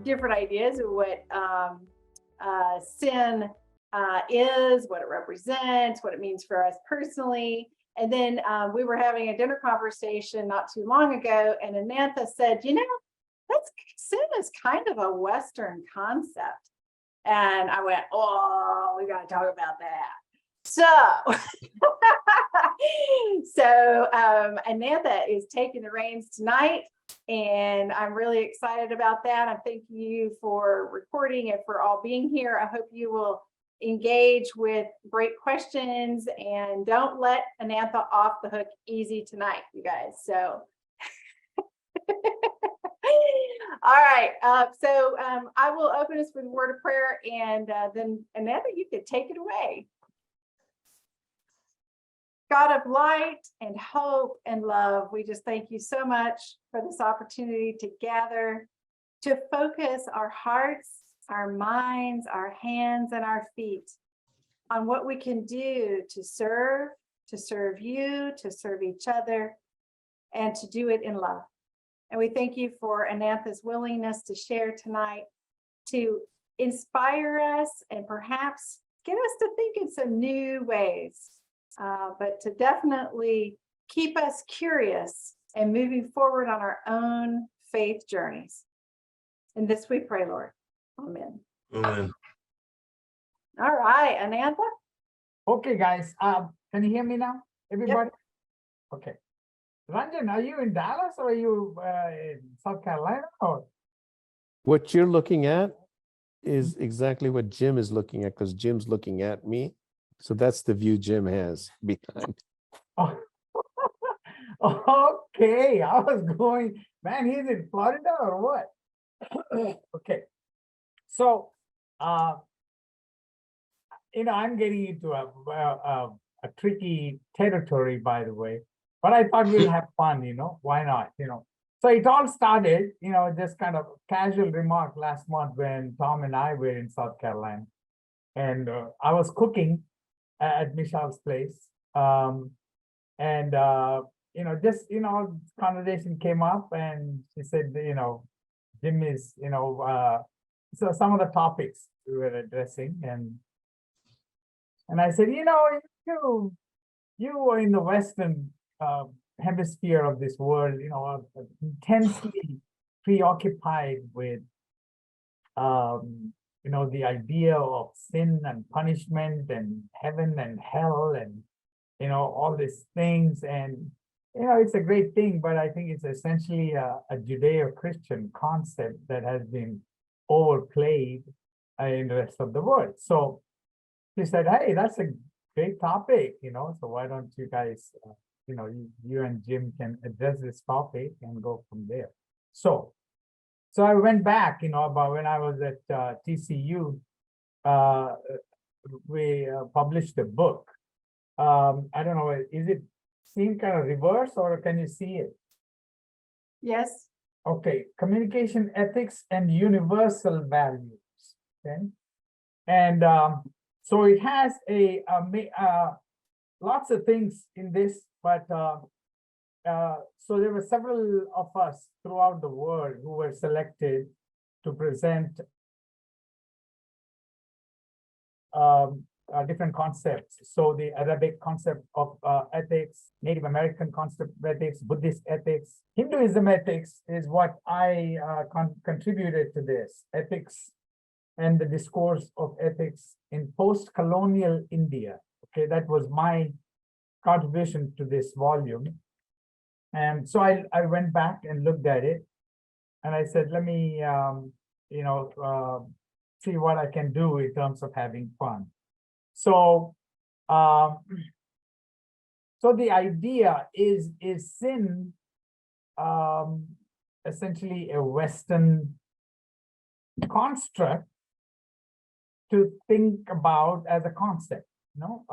different ideas of what sin is, what it represents, what it means for us personally. And then we were having a dinner conversation not too long ago, and Anatha said, that's sin is kind of a Western concept. And I went, oh, we got to talk about that. So Anatha is taking the reins tonight, and I'm really excited about that. I thank you for recording and for all being here. I hope you will engage with great questions, and don't let Anatha off the hook easy tonight, you guys. So all right, so I will open us with a word of prayer, and then Anatha, you could take it away. God of light and hope and love, we just thank you so much for this opportunity to gather, to focus our hearts, our minds, our hands, and our feet on what we can do to serve you, to serve each other, and to do it in love. And we thank you for Anatha's willingness to share tonight, to inspire us and perhaps get us to think in some new ways, but to definitely keep us curious and moving forward on our own faith journeys. In this we pray, Lord. Amen. Amen. All right, Anatha. Okay, guys. Can you hear me now, everybody? Yep. Okay. Ranjan, are you in Dallas or are you in South Carolina? Or? What you're looking at is exactly what Jim is looking at, because Jim's looking at me. So that's the view Jim has behind. Oh. Okay, I was going, man, he's in Florida or what? Okay. So, I'm getting into a tricky territory, by the way, but I thought we'll have fun, why not, So it all started, just kind of casual remark last month when Tom and I were in South Carolina, and I was cooking at Michelle's place, conversation came up, and she said, Jim is, so some of the topics we were addressing, and I said, you are in the Western hemisphere of this world, intensely preoccupied with, the idea of sin and punishment and heaven and hell and, all these things. And, it's a great thing, but I think it's essentially a Judeo-Christian concept that has been overplayed in the rest of the world. So he said, hey, that's a great topic, so why don't you guys, you and Jim can address this topic and go from there. So I went back, about when I was at TCU, we published a book. I don't know, is it seen kind of reverse or can you see it? Yes. Okay, communication ethics and universal values. Okay, and so it has lots of things in this, but so there were several of us throughout the world who were selected to present different concepts. So the Arabic concept of ethics, Native American concept of ethics, Buddhist ethics, Hinduism ethics is what I contributed to this. Ethics and the discourse of ethics in post-colonial India. Okay, that was my contribution to this volume. And so I went back and looked at it, and I said, let me, see what I can do in terms of having fun. So, so the idea is sin essentially a Western construct to think about as a concept, so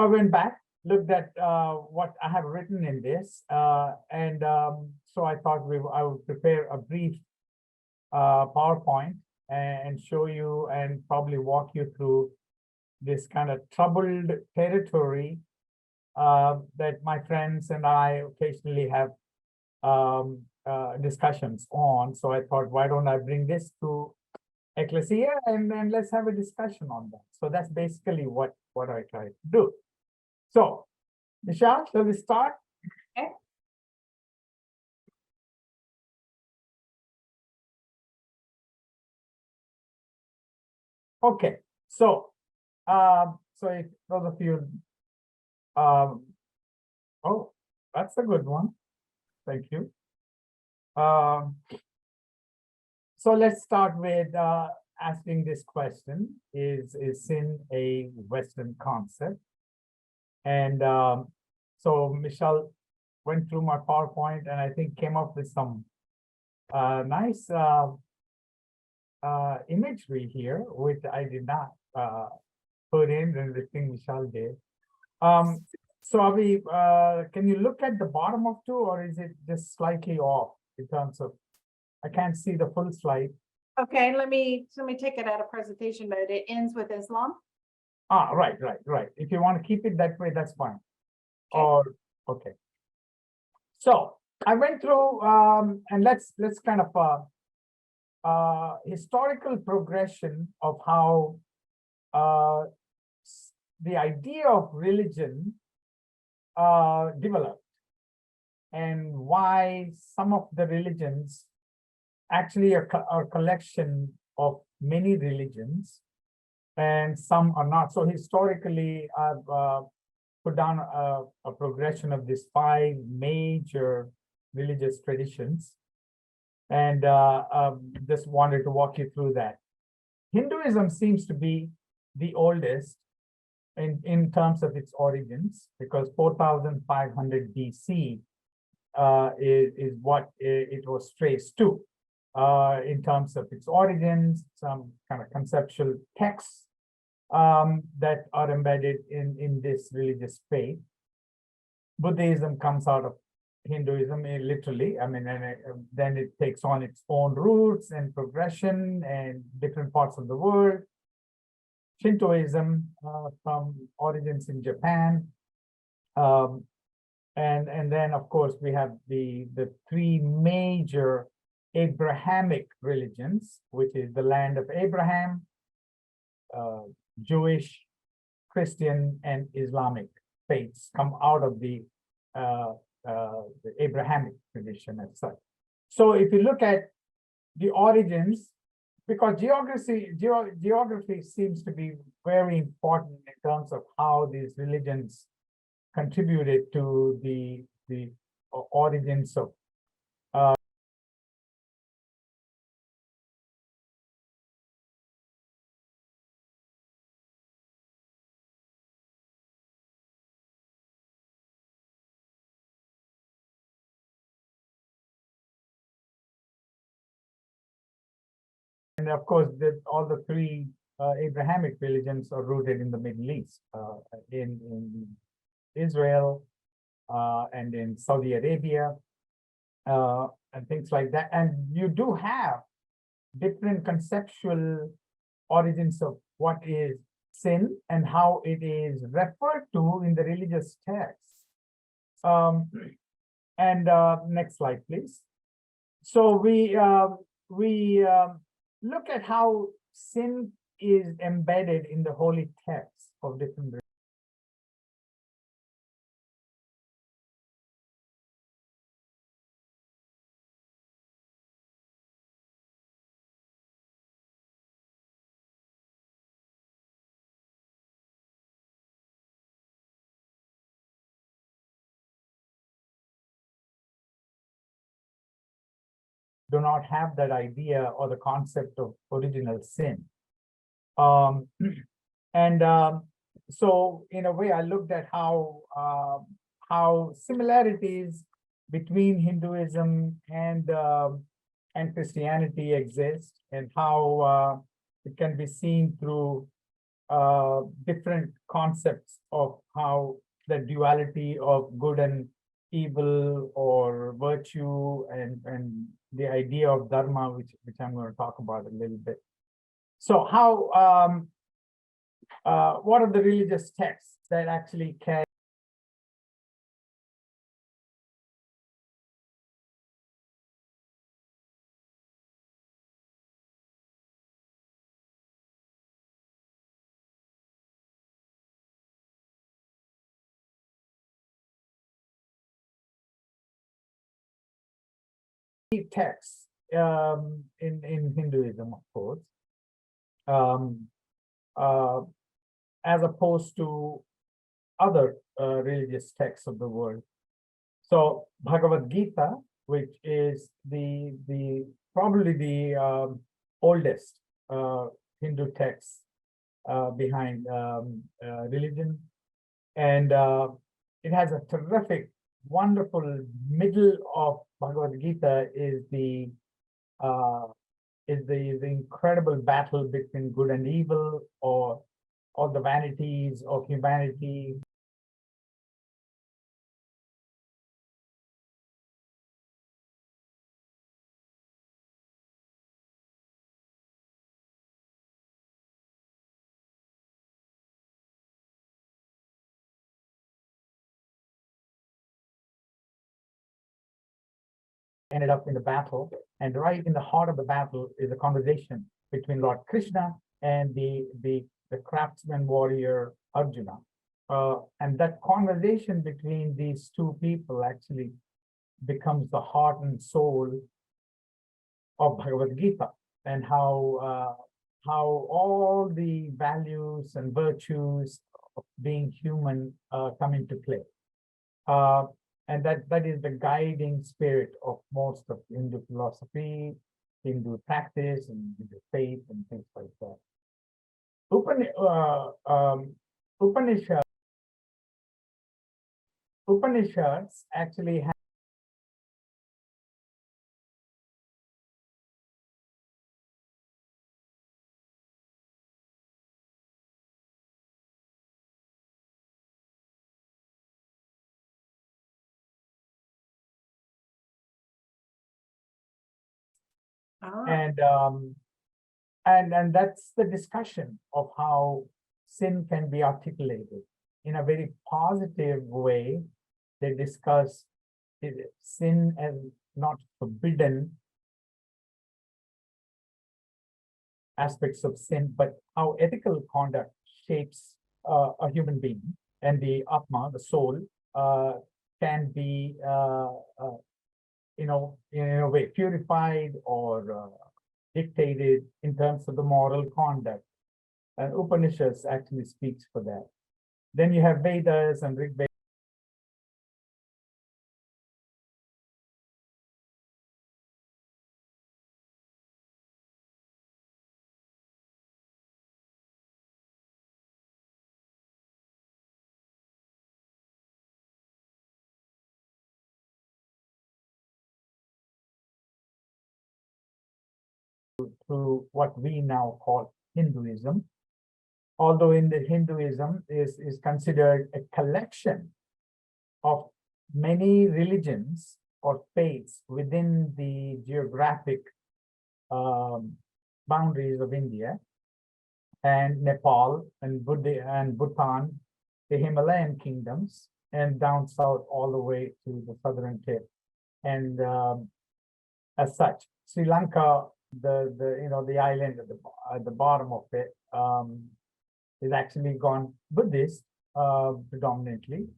I went back, looked at what I have written in this, and so I thought I would prepare a brief PowerPoint and show you and probably walk you through this kind of troubled territory that my friends and I occasionally have discussions on. So I thought, why don't I bring this to Ecclesia and then let's have a discussion on that. So that's basically what I try to do. So, Michelle, shall we start? Okay. Okay, so if those of you, oh, that's a good one. Thank you. So let's start with asking this question: Is sin a Western concept? And so Michelle went through my PowerPoint and I think came up with some nice imagery here, which I did not put in, and the thing Michelle did. So are we, can you look at the bottom of two, or is it just slightly off in terms of, I can't see the full slide. Okay, let me take it out of presentation mode. It ends with Islam. Ah, right. If you want to keep it that way, that's fine. Okay. Or, okay. So I went through, and let's kind of historical progression of how the idea of religion developed, and why some of the religions actually are a collection of many religions, and some are not. So historically, I've put down a progression of these 5 major religious traditions, and just wanted to walk you through that. Hinduism seems to be the oldest in terms of its origins, because 4500 BC is what it was traced to. In terms of its origins, some kind of conceptual texts that are embedded in this religious faith. Buddhism comes out of Hinduism, literally. I mean, and then it takes on its own roots and progression and different parts of the world. Shintoism from origins in Japan. And then, of course, we have the 3 major Abrahamic religions, which is the land of Abraham, Jewish, Christian, and Islamic faiths come out of the Abrahamic tradition as such. So if you look at the origins, because geography seems to be very important in terms of how these religions contributed to the origins of and of course, all the 3 Abrahamic religions are rooted in the Middle East, in Israel, and in Saudi Arabia, and things like that. And you do have different conceptual origins of what is sin and how it is referred to in the religious texts. Next slide, please. So we look at how sin is embedded in the holy texts of different religions. Do not have that idea or the concept of original sin. So in a way, I looked at how similarities between Hinduism and Christianity exist, and how it can be seen through different concepts of how the duality of good and evil, or virtue, and the idea of dharma, which I'm going to talk about a little bit. So how what are the religious texts that actually carry texts in Hinduism, of course, um, uh, as opposed to other religious texts of the world. So Bhagavad Gita, which is probably the oldest Hindu text behind religion, and it has a terrific, wonderful middle of Bhagavad Gita is the incredible battle between good and evil, or all the vanities of humanity. Ended up in the battle, and right in the heart of the battle is a conversation between Lord Krishna and the craftsman warrior Arjuna. And that conversation between these two people actually becomes the heart and soul of Bhagavad Gita, and how all the values and virtues of being human come into play. And that is the guiding spirit of most of Hindu philosophy, Hindu practice, and Hindu faith, and things like that. Upanishads actually have and that's the discussion of how sin can be articulated in a very positive way. They discuss sin as not forbidden aspects of sin, but how ethical conduct shapes a human being, and the Atma, the soul, can be in a way purified or dictated in terms of the moral conduct. And Upanishads actually speaks for that. Then you have Vedas and Rig Veda. Through what we now call Hinduism, although in the Hinduism is considered a collection of many religions or faiths within the geographic boundaries of India and Nepal and Bhutan, the Himalayan kingdoms, and down south all the way to the southern tip. And as such, Sri Lanka, the island at the bottom of it, is actually gone Buddhist predominantly.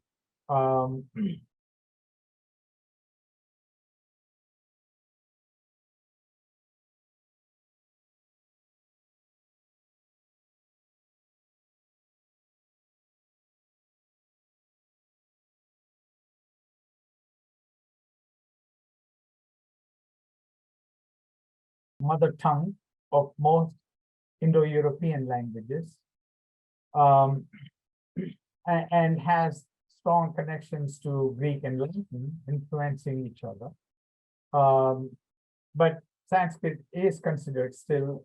Mother tongue of most Indo-European languages, and has strong connections to Greek and Latin, influencing each other. But Sanskrit is considered still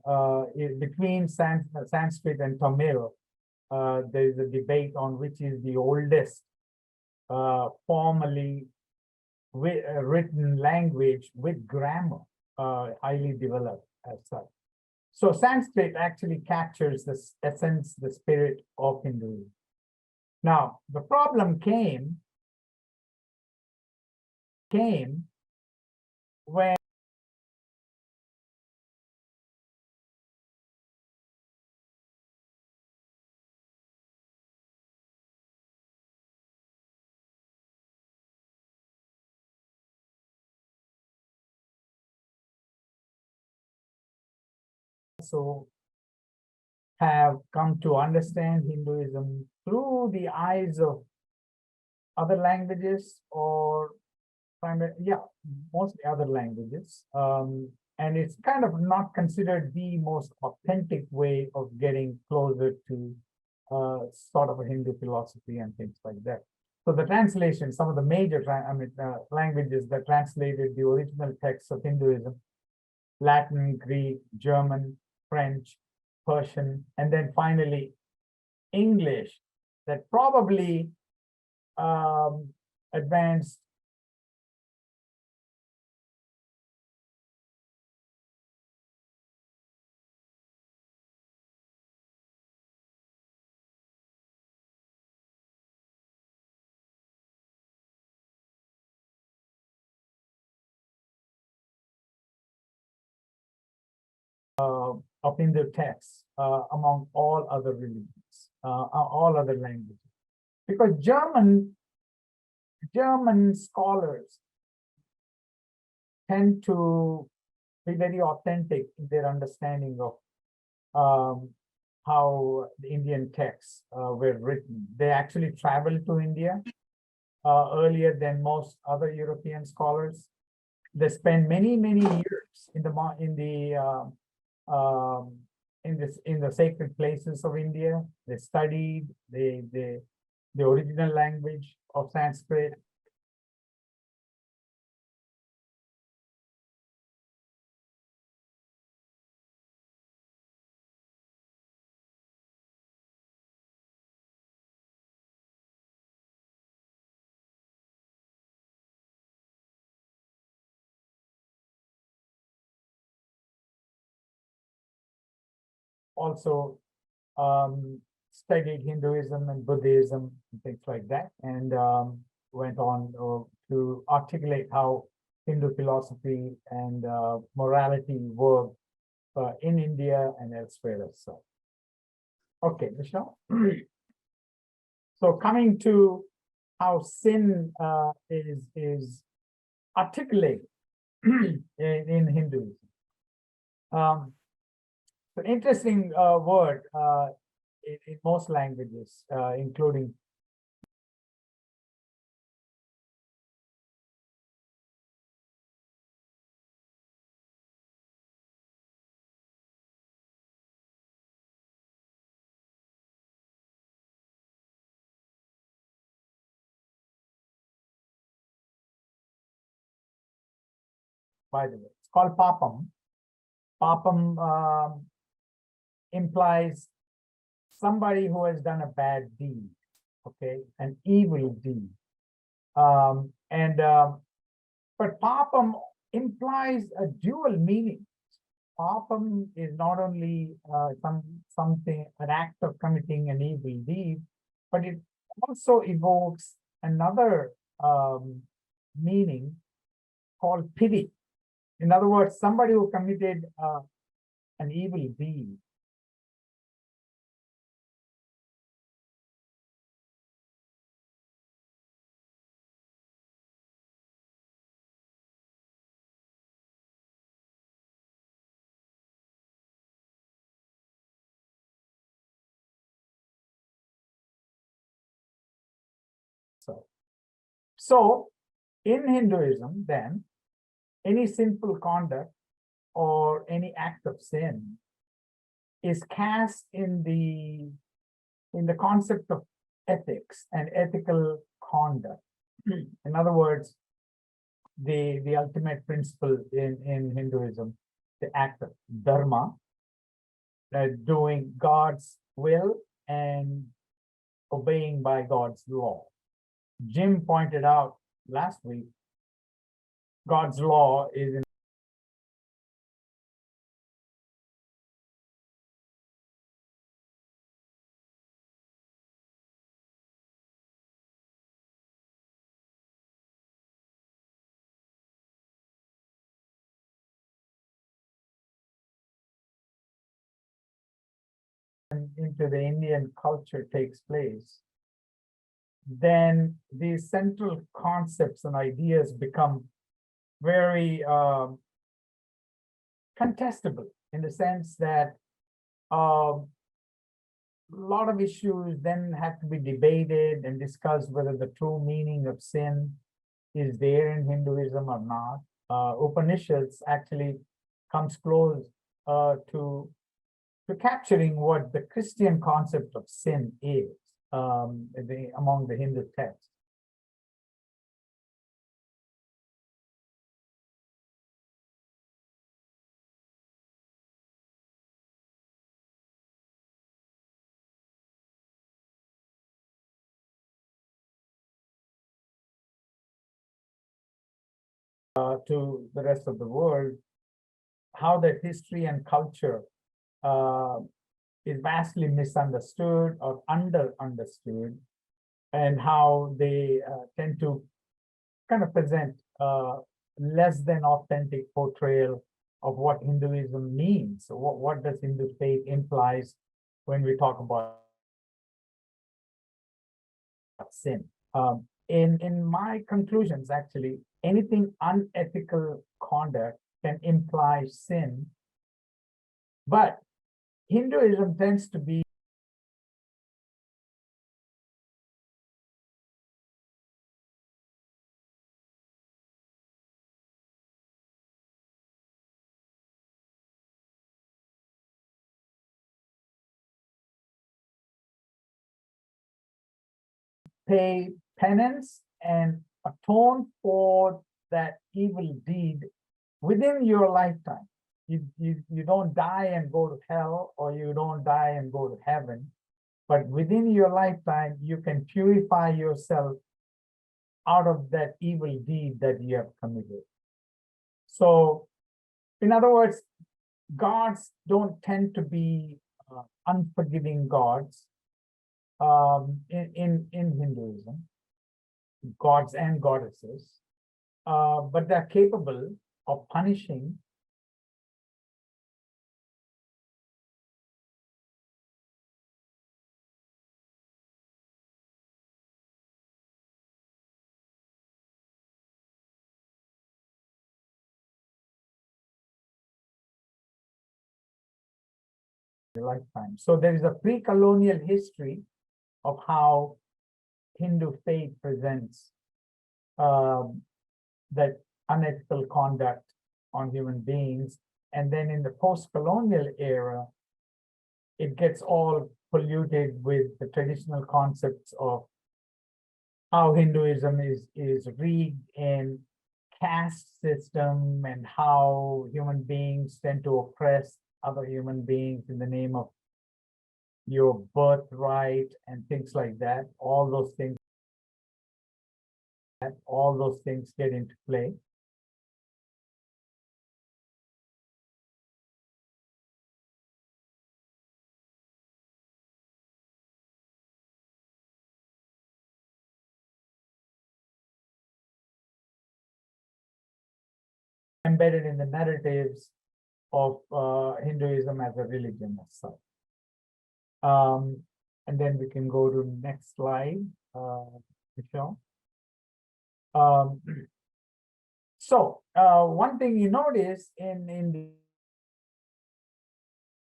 between Sanskrit and Tamil. There is a debate on which is the oldest formally written language with grammar, highly developed as such. So Sanskrit actually captures the essence, the spirit of Hinduism. Now, the problem came when also have come to understand Hinduism through the eyes of other languages or mostly other languages. And it's kind of not considered the most authentic way of getting closer to sort of a Hindu philosophy and things like that. So the translation, some of the major languages that translated the original texts of Hinduism, Latin, Greek, German, French, Persian, and then finally English, that probably advanced of Hindu texts among all other religions, all other languages. Because German scholars tend to be very authentic in their understanding of how the Indian texts were written. They actually traveled to India earlier than most other European scholars. They spent many years in the sacred places of India. They studied the original language of Sanskrit. Also studied Hinduism and Buddhism and things like that, and went on to articulate how Hindu philosophy and morality work in India and elsewhere as well. Okay, Michelle. So coming to how sin is articulated in Hinduism. An interesting word in most languages, including by the way, it's called papam. Papam implies somebody who has done a bad deed, okay, an evil deed. But papam implies a dual meaning. Papam is not only something, an act of committing an evil deed, but it also evokes another meaning called pity. In other words, somebody who committed an evil deed. So in Hinduism, then, any sinful conduct or any act of sin is cast in the concept of ethics and ethical conduct. In other words, the ultimate principle in Hinduism, the act of dharma, doing God's will and obeying by God's law. Jim pointed out last week, God's law is into the Indian culture takes place, then these central concepts and ideas become very contestable in the sense that a lot of issues then have to be debated and discussed whether the true meaning of sin is there in Hinduism or not. Upanishads actually comes close to capturing what the Christian concept of sin is among the Hindu texts. To the rest of the world, how that history and culture is vastly misunderstood or understood, and how they tend to kind of present less than authentic portrayal of what Hinduism means. So what does Hindu faith implies when we talk about sin? In my conclusions, actually, anything unethical conduct can imply sin, but Hinduism tends to be pay penance and atone for that evil deed within your lifetime. You don't die and go to hell, or you don't die and go to heaven, but within your lifetime, you can purify yourself out of that evil deed that you have committed. So, in other words, gods don't tend to be unforgiving gods in Hinduism, gods and goddesses, but they're capable of punishing your lifetime. So there is a pre-colonial history of how Hindu faith presents that unethical conduct on human beings. And then in the post-colonial era, it gets all polluted with the traditional concepts of how Hinduism is rigged in caste system, and how human beings tend to oppress other human beings in the name of your birthright and things like that. All those things get into play. Embedded in the narratives of Hinduism as a religion as such. And then we can go to next slide, Michelle. So one thing you notice in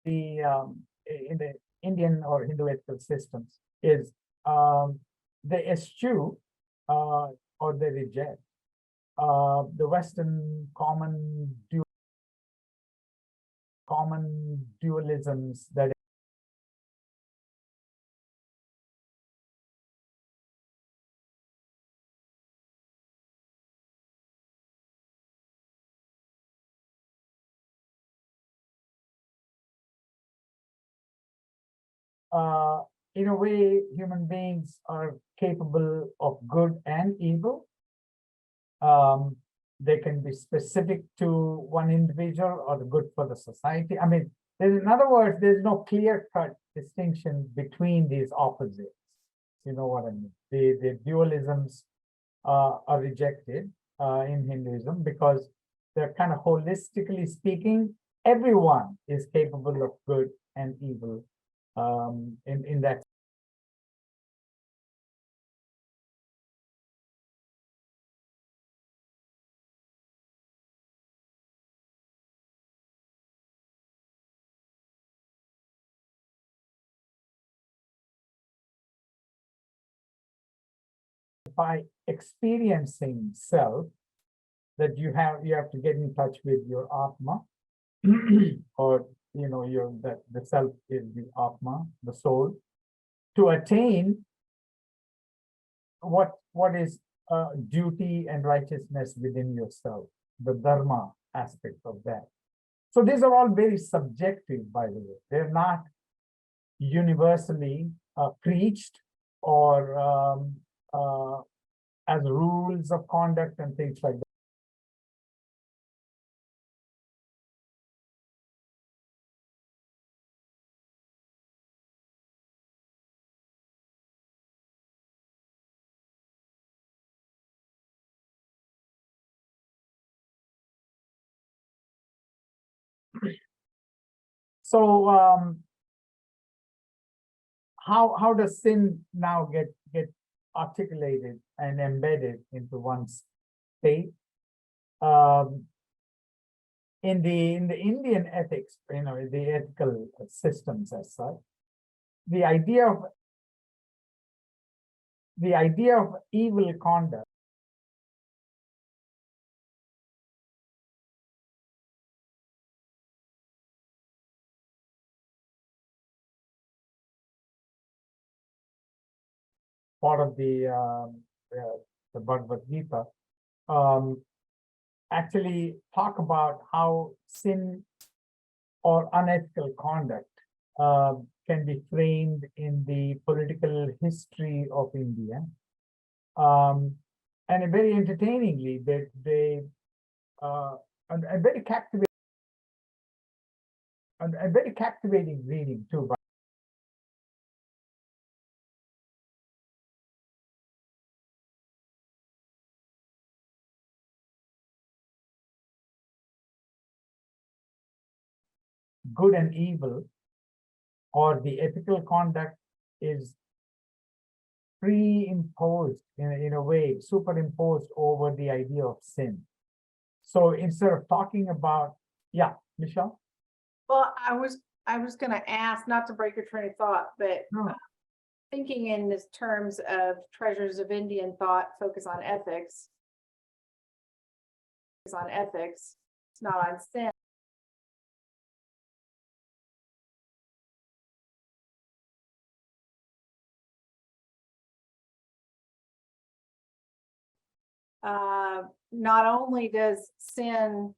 the Indian or Hindu ethical systems is they eschew or they reject the Western common dualisms that in a way, human beings are capable of good and evil. They can be specific to one individual or good for the society. I mean, in other words, there's no clear-cut distinction between these opposites. You know what I mean? The dualisms are rejected in Hinduism because they're kind of holistically speaking, everyone is capable of good and evil in that by experiencing self, that you have to get in touch with your Atma, or the self is the Atma, the soul, to attain what is duty and righteousness within yourself, the dharma aspect of that. So these are all very subjective, by the way. They're not universally preached or as rules of conduct and things like that. So how does sin now get articulated and embedded into one's state? In the Indian ethics, the ethical systems as such, the idea of evil conduct part of the Bhagavad Gita, actually talk about how sin or unethical conduct can be framed in the political history of India. And very entertainingly, they and very captivating reading too. Good and evil, or the ethical conduct, is pre-imposed in a way, superimposed over the idea of sin. So instead of talking about, yeah, Michelle? Well, I was going to ask, not to break your train of thought, but No. thinking in this terms of treasures of Indian thought, focus on ethics. It's not on sin. Not only does sin,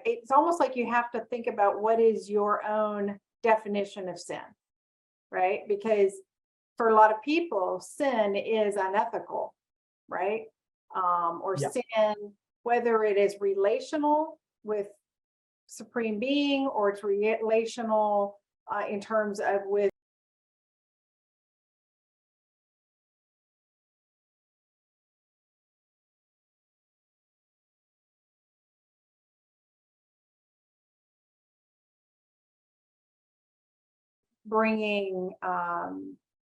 it's almost like you have to think about what is your own definition of sin, right? Because for a lot of people, sin is unethical, right? Or Yeah. sin, whether it is relational with Supreme Being, or it's relational in terms of with bringing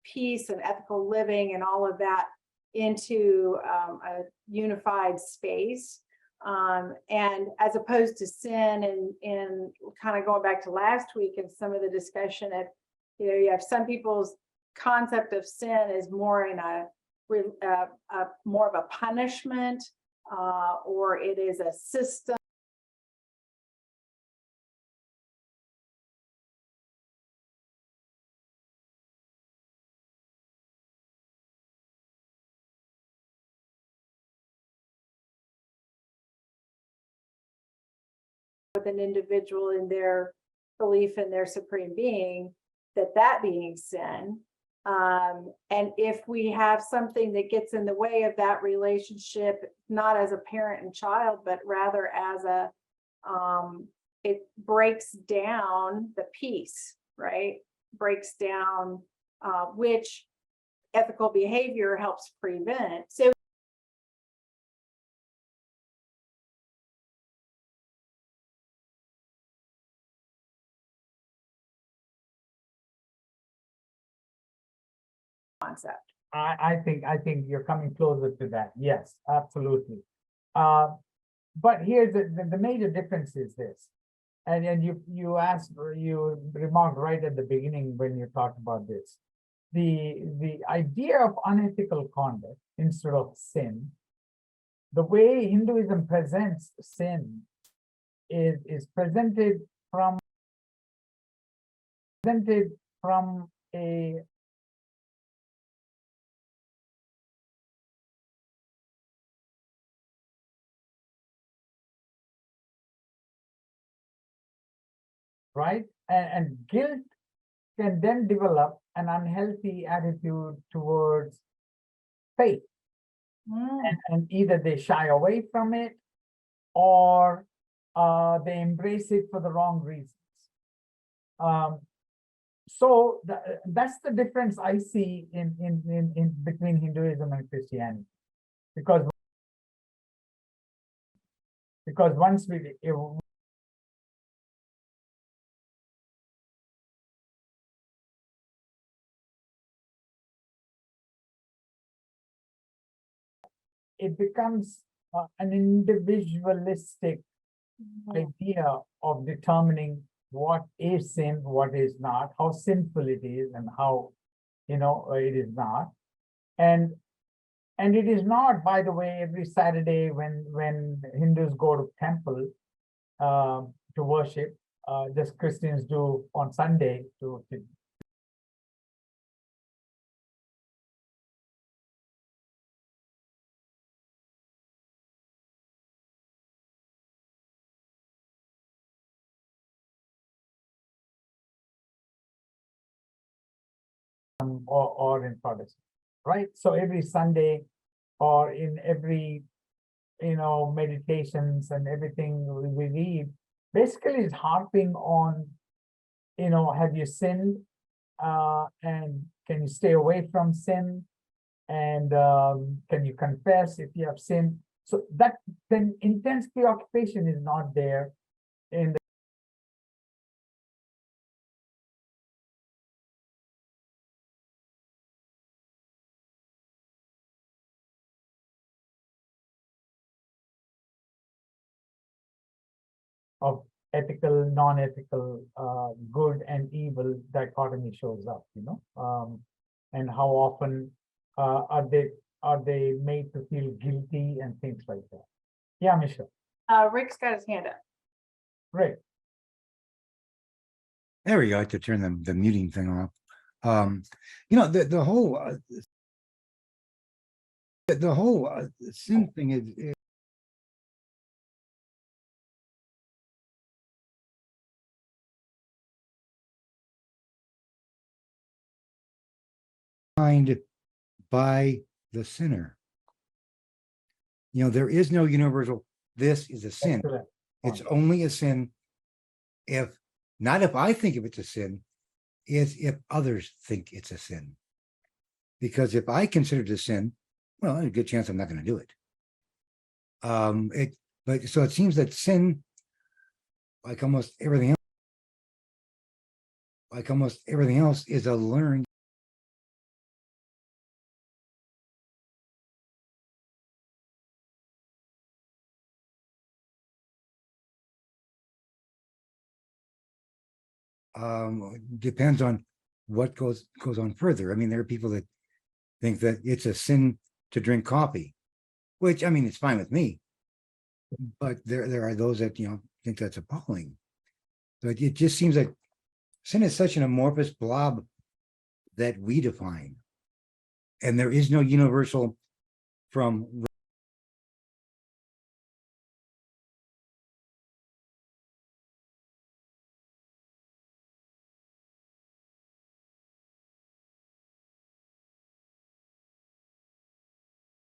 peace and ethical living and all of that into a unified space. And as opposed to sin, and kind of going back to last week and some of the discussion of, you have some people's concept of sin is more in a more of a punishment, or it is a system. With an individual in their belief in their supreme being, that being sin. And if we have something that gets in the way of that relationship, not as a parent and child, but rather as it breaks down the peace, right? Breaks down, which ethical behavior helps prevent. So concept. I think you're coming closer to that. Yes, absolutely. But here's the major difference is this, and you asked, or you remarked right at the beginning when you talked about this. the idea of unethical conduct instead of sin, the way Hinduism presents sin is presented from a right, and guilt can then develop an unhealthy attitude towards faith, and either they shy away from it or they embrace it for the wrong reasons. So that's the difference I see in between Hinduism and Christianity, because once it becomes an individualistic idea of determining what is sin, what is not, how sinful it is, and how it is not. And it is not, by the way, every Saturday when Hindus go to temple to worship, just Christians do on Sunday to or in Protestant, right? So every Sunday or in every meditations and everything we read basically is harping on, have you sinned, and can you stay away from sin, and can you confess if you have sinned? So that then intense preoccupation is not there in the of ethical, non-ethical, good and evil dichotomy shows up, and how often are they made to feel guilty and things like that. Yeah, Michelle. Rick's got his hand up. Right. There we go. I had to turn the muting thing off. The whole sin thing is defined by the sinner. There is no universal, this is a sin. Excellent. It's only a sin if I think if it's a sin, is if others think it's a sin. Because if I consider it a sin, well, there's a good chance I'm not going to do it. So it seems that sin, like almost everything else, is a learned. Depends on what goes on further. I mean, there are people that think that it's a sin to drink coffee, which, I mean, it's fine with me, but there are those that think that's appalling. So it just seems like sin is such an amorphous blob that we define, and there is no universal from.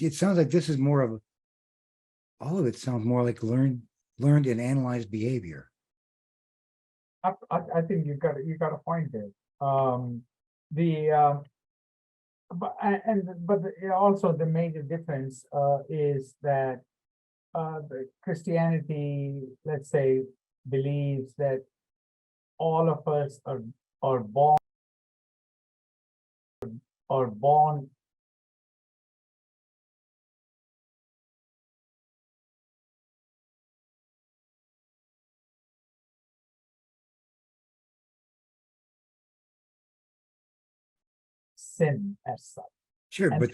It sounds like this is more of all of it sounds more like learned and analyzed behavior. I think you got a point there. Also the major difference is that the Christianity, let's say, believes that all of us are born sin as such. Sure, And but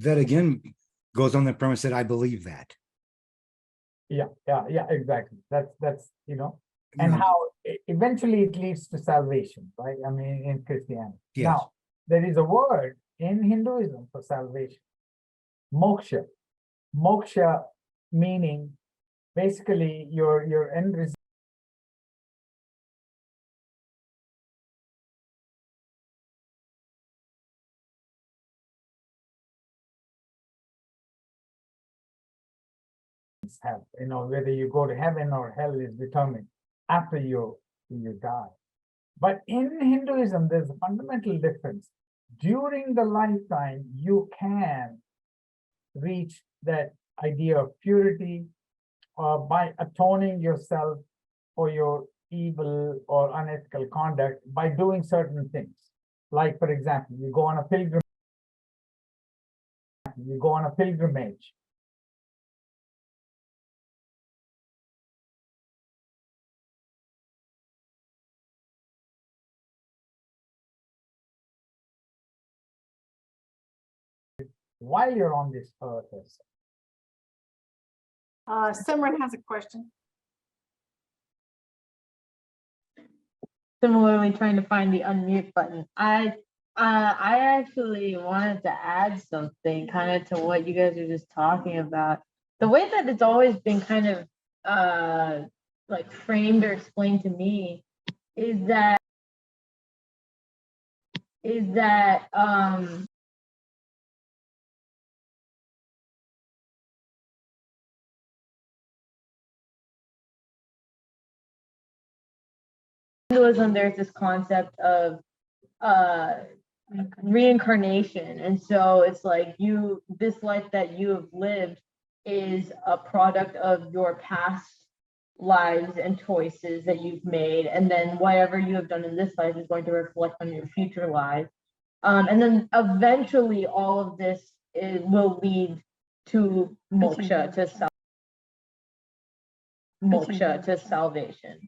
that again goes on the premise that I believe that. yeah, exactly. That's You and know, how eventually it leads to salvation, right? I mean, in Christianity. Yes. Now, there is a word in Hinduism for salvation, moksha. Moksha meaning basically your end result have, whether you go to heaven or hell is determined after you die. But in Hinduism, there's a fundamental difference. During the lifetime, you can reach that idea of purity by atoning yourself for your evil or unethical conduct by doing certain things. Like, for example, you go on a pilgrimage. While you're on this earth. Simran has a question. Similarly trying to find the unmute button. I actually wanted to add something kind of to what you guys are just talking about. The way that it's always been kind of like framed or explained to me is that Hinduism, there's this concept of reincarnation, and so it's like this life that you have lived is a product of your past lives and choices that you've made, and then whatever you have done in this life is going to reflect on your future lives, and then eventually all of this will lead to moksha, to salvation.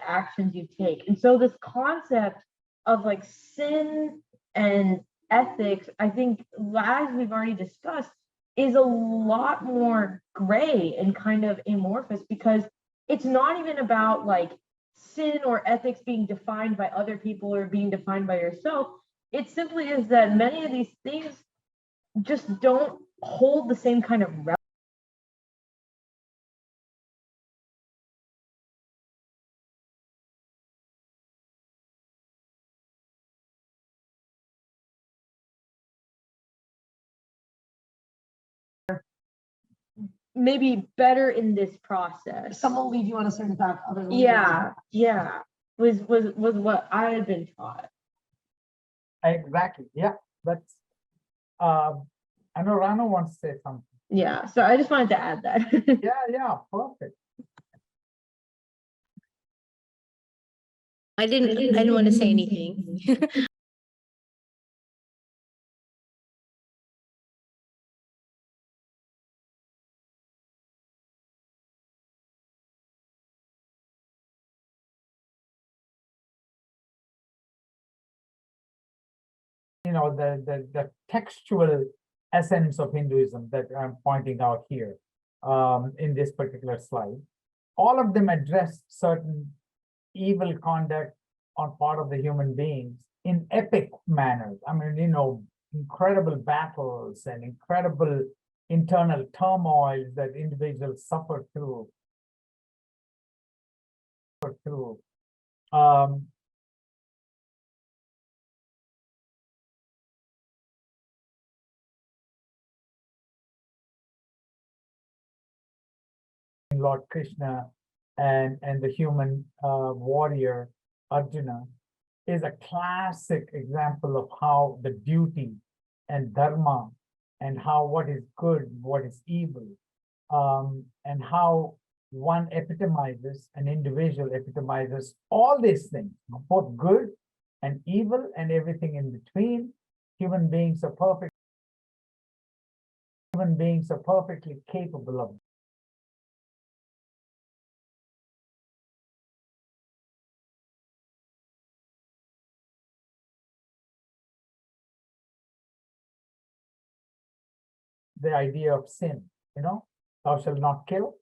Actions you take. And so this concept of like sin and ethics, I think, as we've already discussed, is a lot more gray and kind of amorphous, because it's not even about like sin or ethics being defined by other people or being defined by yourself. It simply is that many of these things just don't hold the same kind of relevance. Maybe better in this process. Some will lead you on a certain path, others will lead Yeah, was what I had been taught. Exactly. Yeah, that's I know Rana wants to say something. Yeah, so I just wanted to add that. Yeah, perfect. I didn't want to say anything. The textual essence of Hinduism that I'm pointing out here in this particular slide, all of them address certain evil conduct on part of the human beings in epic manners. I mean, incredible battles and incredible internal turmoil that individuals suffer through. Lord Krishna and the human warrior Arjuna is a classic example of how the duty and dharma and how what is good, what is evil, and how an individual epitomizes all these things, both good and evil and everything in between. Human beings are perfect. Human human beings are perfectly capable of. The idea of sin, thou shalt not kill.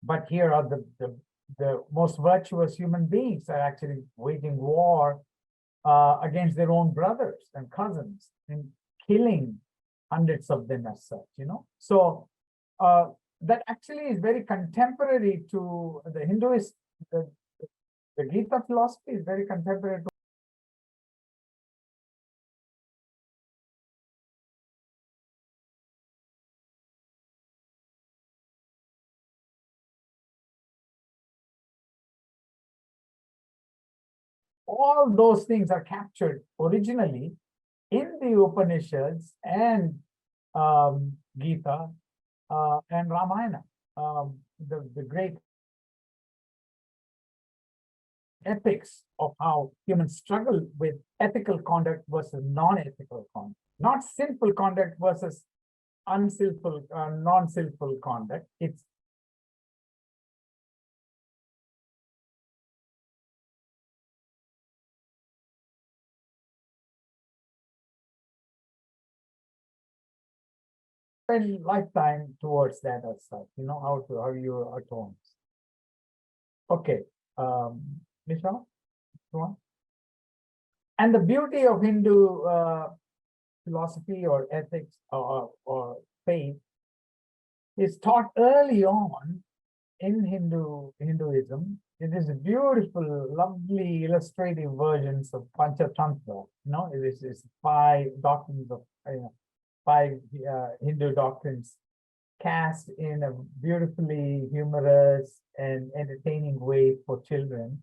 But here are the most virtuous human beings are actually waging war against their own brothers and cousins and killing hundreds of them as such, So that actually is very contemporary to the Hinduist, the Gita philosophy is very contemporary to all those things are captured originally in the Upanishads and Gita and Ramayana, the great epics of how humans struggle with ethical conduct versus non-ethical conduct, not sinful conduct versus unsinful, non-sinful conduct. It's a lifetime towards that as such, how you atone. Okay, Michelle, go on. And the beauty of Hindu philosophy or ethics or faith is taught early on in Hinduism. It is beautiful, lovely, illustrative versions of Panchatantra. It is 5 doctrines of 5 Hindu doctrines cast in a beautifully humorous and entertaining way for children.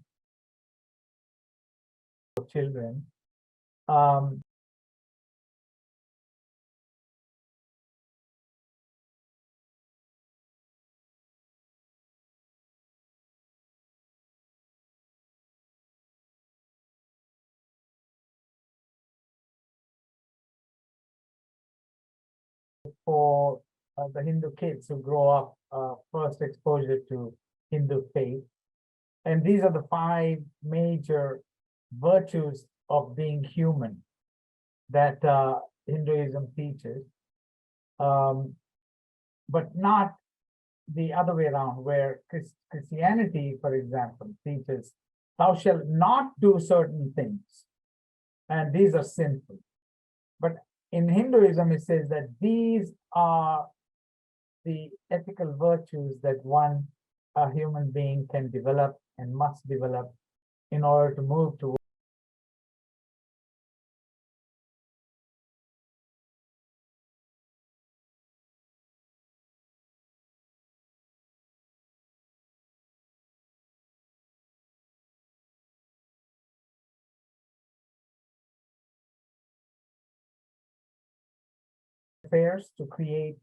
For the Hindu kids who grow up, first exposure to Hindu faith. And these are the 5 major virtues of being human that Hinduism teaches, but not the other way around, where Christianity, for example, teaches thou shalt not do certain things, and these are sinful. But in Hinduism, it says that these are the ethical virtues that a human being can develop and must develop in order to move towards affairs to create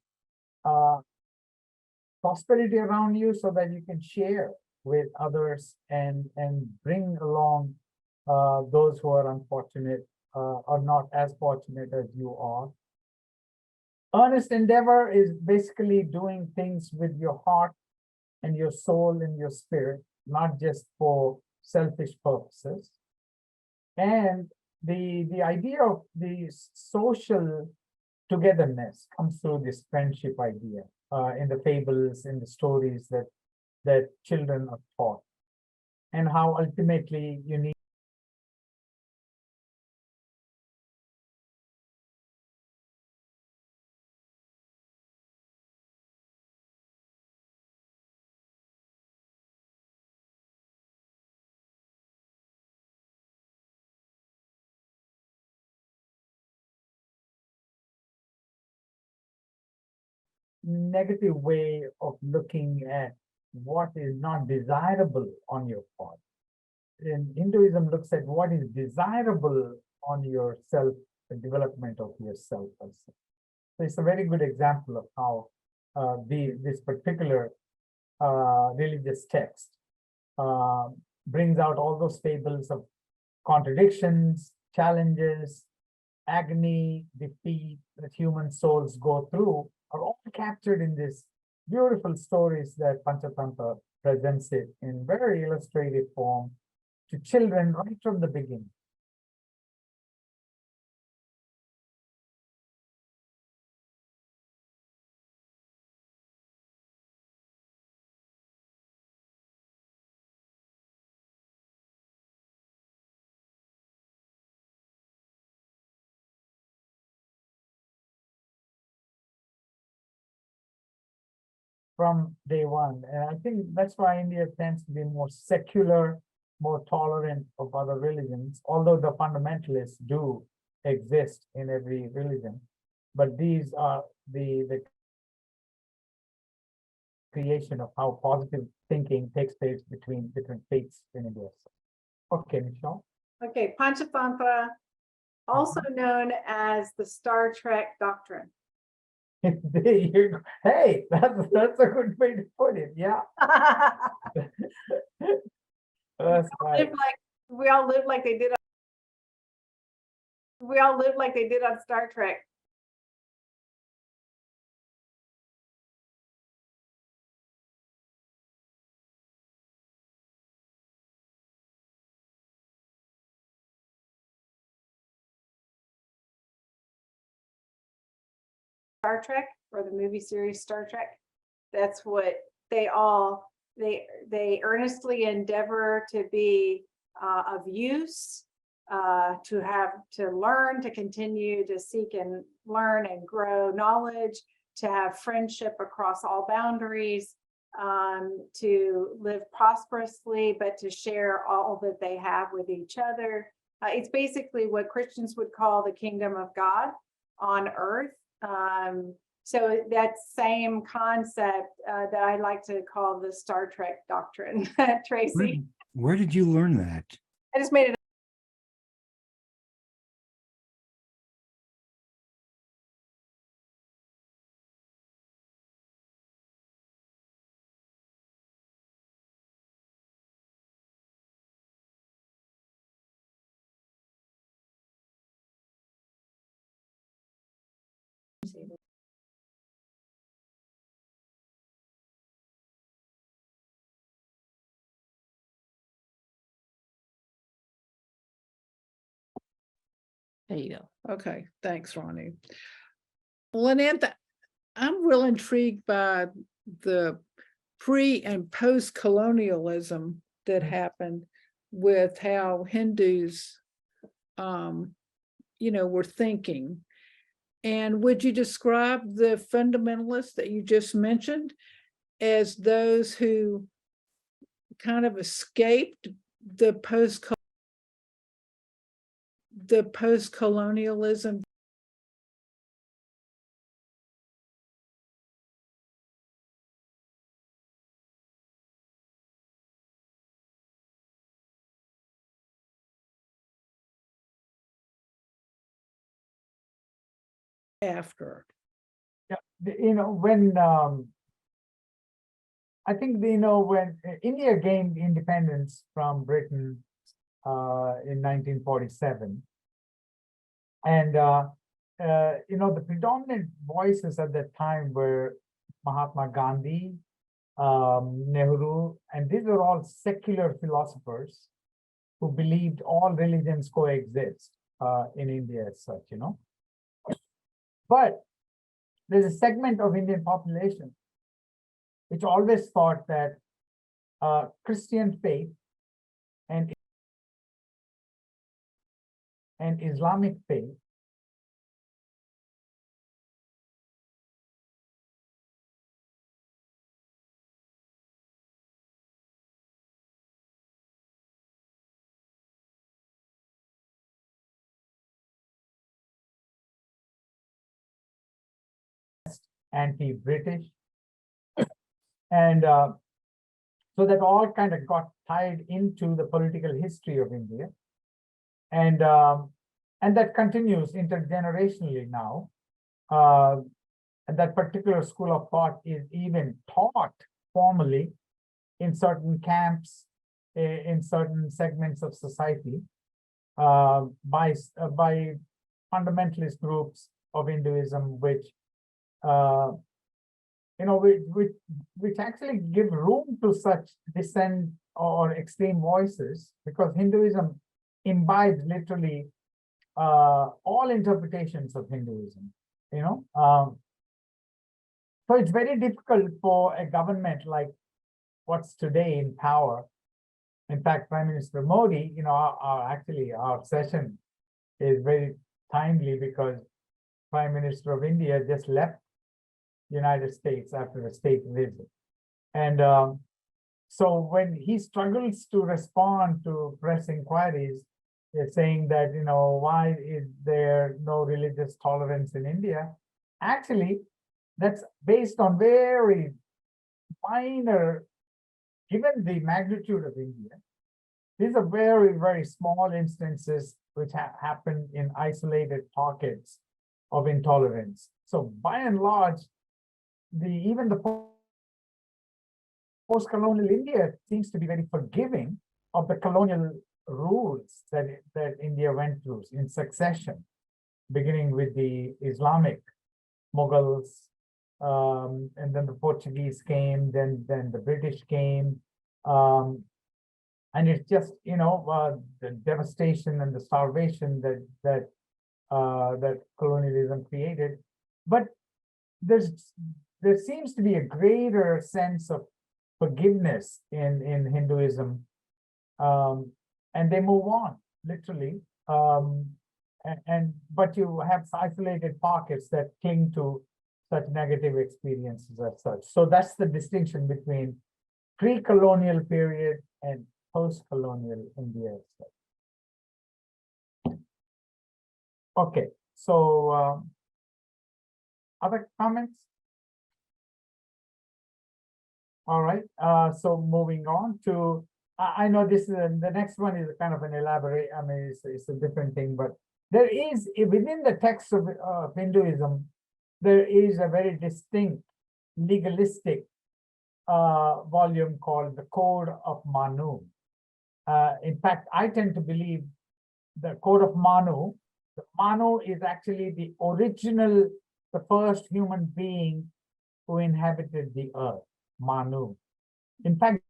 prosperity around you so that you can share with others and bring along those who are unfortunate or not as fortunate as you are. Earnest endeavor is basically doing things with your heart and your soul and your spirit, not just for selfish purposes. And the idea of the social togetherness comes through this friendship idea in the fables, in the stories that children are taught, and how ultimately you need negative way of looking at what is not desirable on your part. And Hinduism looks at what is desirable on yourself, the development of yourself also. So it's a very good example of how this particular religious text brings out all those fables of contradictions, challenges, agony, defeat that human souls go through are all captured in these beautiful stories that Panchatantra presents it in very illustrative form to children right from the beginning. From day one. And I think that's why India tends to be more secular, more tolerant of other religions, although the fundamentalists do exist in every religion. But these are the creation of how positive thinking takes place between different faiths in India. Okay, Michelle. Okay, Panchatantra, also known as the Star Trek doctrine. Hey, that's a good way to put it. Yeah. That's right. Live like we all live like they did. We all live like they did on Star Trek. Star Trek or the movie series Star Trek. That's what they all they earnestly endeavor to be of use, to learn, to continue to seek and learn and grow knowledge, to have friendship across all boundaries, to live prosperously, but to share all that they have with each other. It's basically what Christians would call the kingdom of God on earth. So that same concept that I like to call the Star Trek doctrine, Tracy. Where did you learn that? I just made it. There you go. Okay, thanks, Ronnie. Well, Anantha, I'm real intrigued by the pre and post-colonialism that happened with how Hindus, were thinking. And would you describe the fundamentalists that you just mentioned as those who kind of escaped the post-colonialism? After. Yeah, when I think when India gained independence from Britain in 1947, and the predominant voices at that time were Mahatma Gandhi, Nehru, and these were all secular philosophers who believed all religions coexist in India as such, But there's a segment of Indian population which always thought that Christian faith and Islamic faith anti-British, and so that all kind of got tied into the political history of India, and that continues intergenerationally now. And that particular school of thought is even taught formally in certain camps, in certain segments of society, by fundamentalist groups of Hinduism, which you know, which actually give room to such dissent or extreme voices, because Hinduism imbibes literally all interpretations of Hinduism, you know. So it's very difficult for a government like what's today in power. In fact, Prime Minister Modi, you know, actually our session is very timely because Prime Minister of India just left United States after a state visit. And so when he struggles to respond to press inquiries, they're saying that, you know, why is there no religious tolerance in India? Actually, that's based on very minor, given the magnitude of India, these are very, very small instances which happen in isolated pockets of intolerance. So by and large, even the post-colonial India seems to be very forgiving of the colonial rules that India went through in succession, beginning with the Islamic Mughals, and then the Portuguese came, then the British came, and it's just, you know, the devastation and the starvation that colonialism created. But there seems to be a greater sense of forgiveness in Hinduism, and they move on literally. But you have isolated pockets that cling to such negative experiences as such. So that's the distinction between pre-colonial period and post-colonial India. Okay, so other comments? All right, so moving on to, I know this is the next one is kind of an elaborate, I mean, it's a different thing, but there is within the text of Hinduism, there is a very distinct legalistic volume called the Code of Manu. In fact, I tend to believe the Code of Manu, the Manu is actually the original, the first human being who inhabited the earth, Manu. In fact,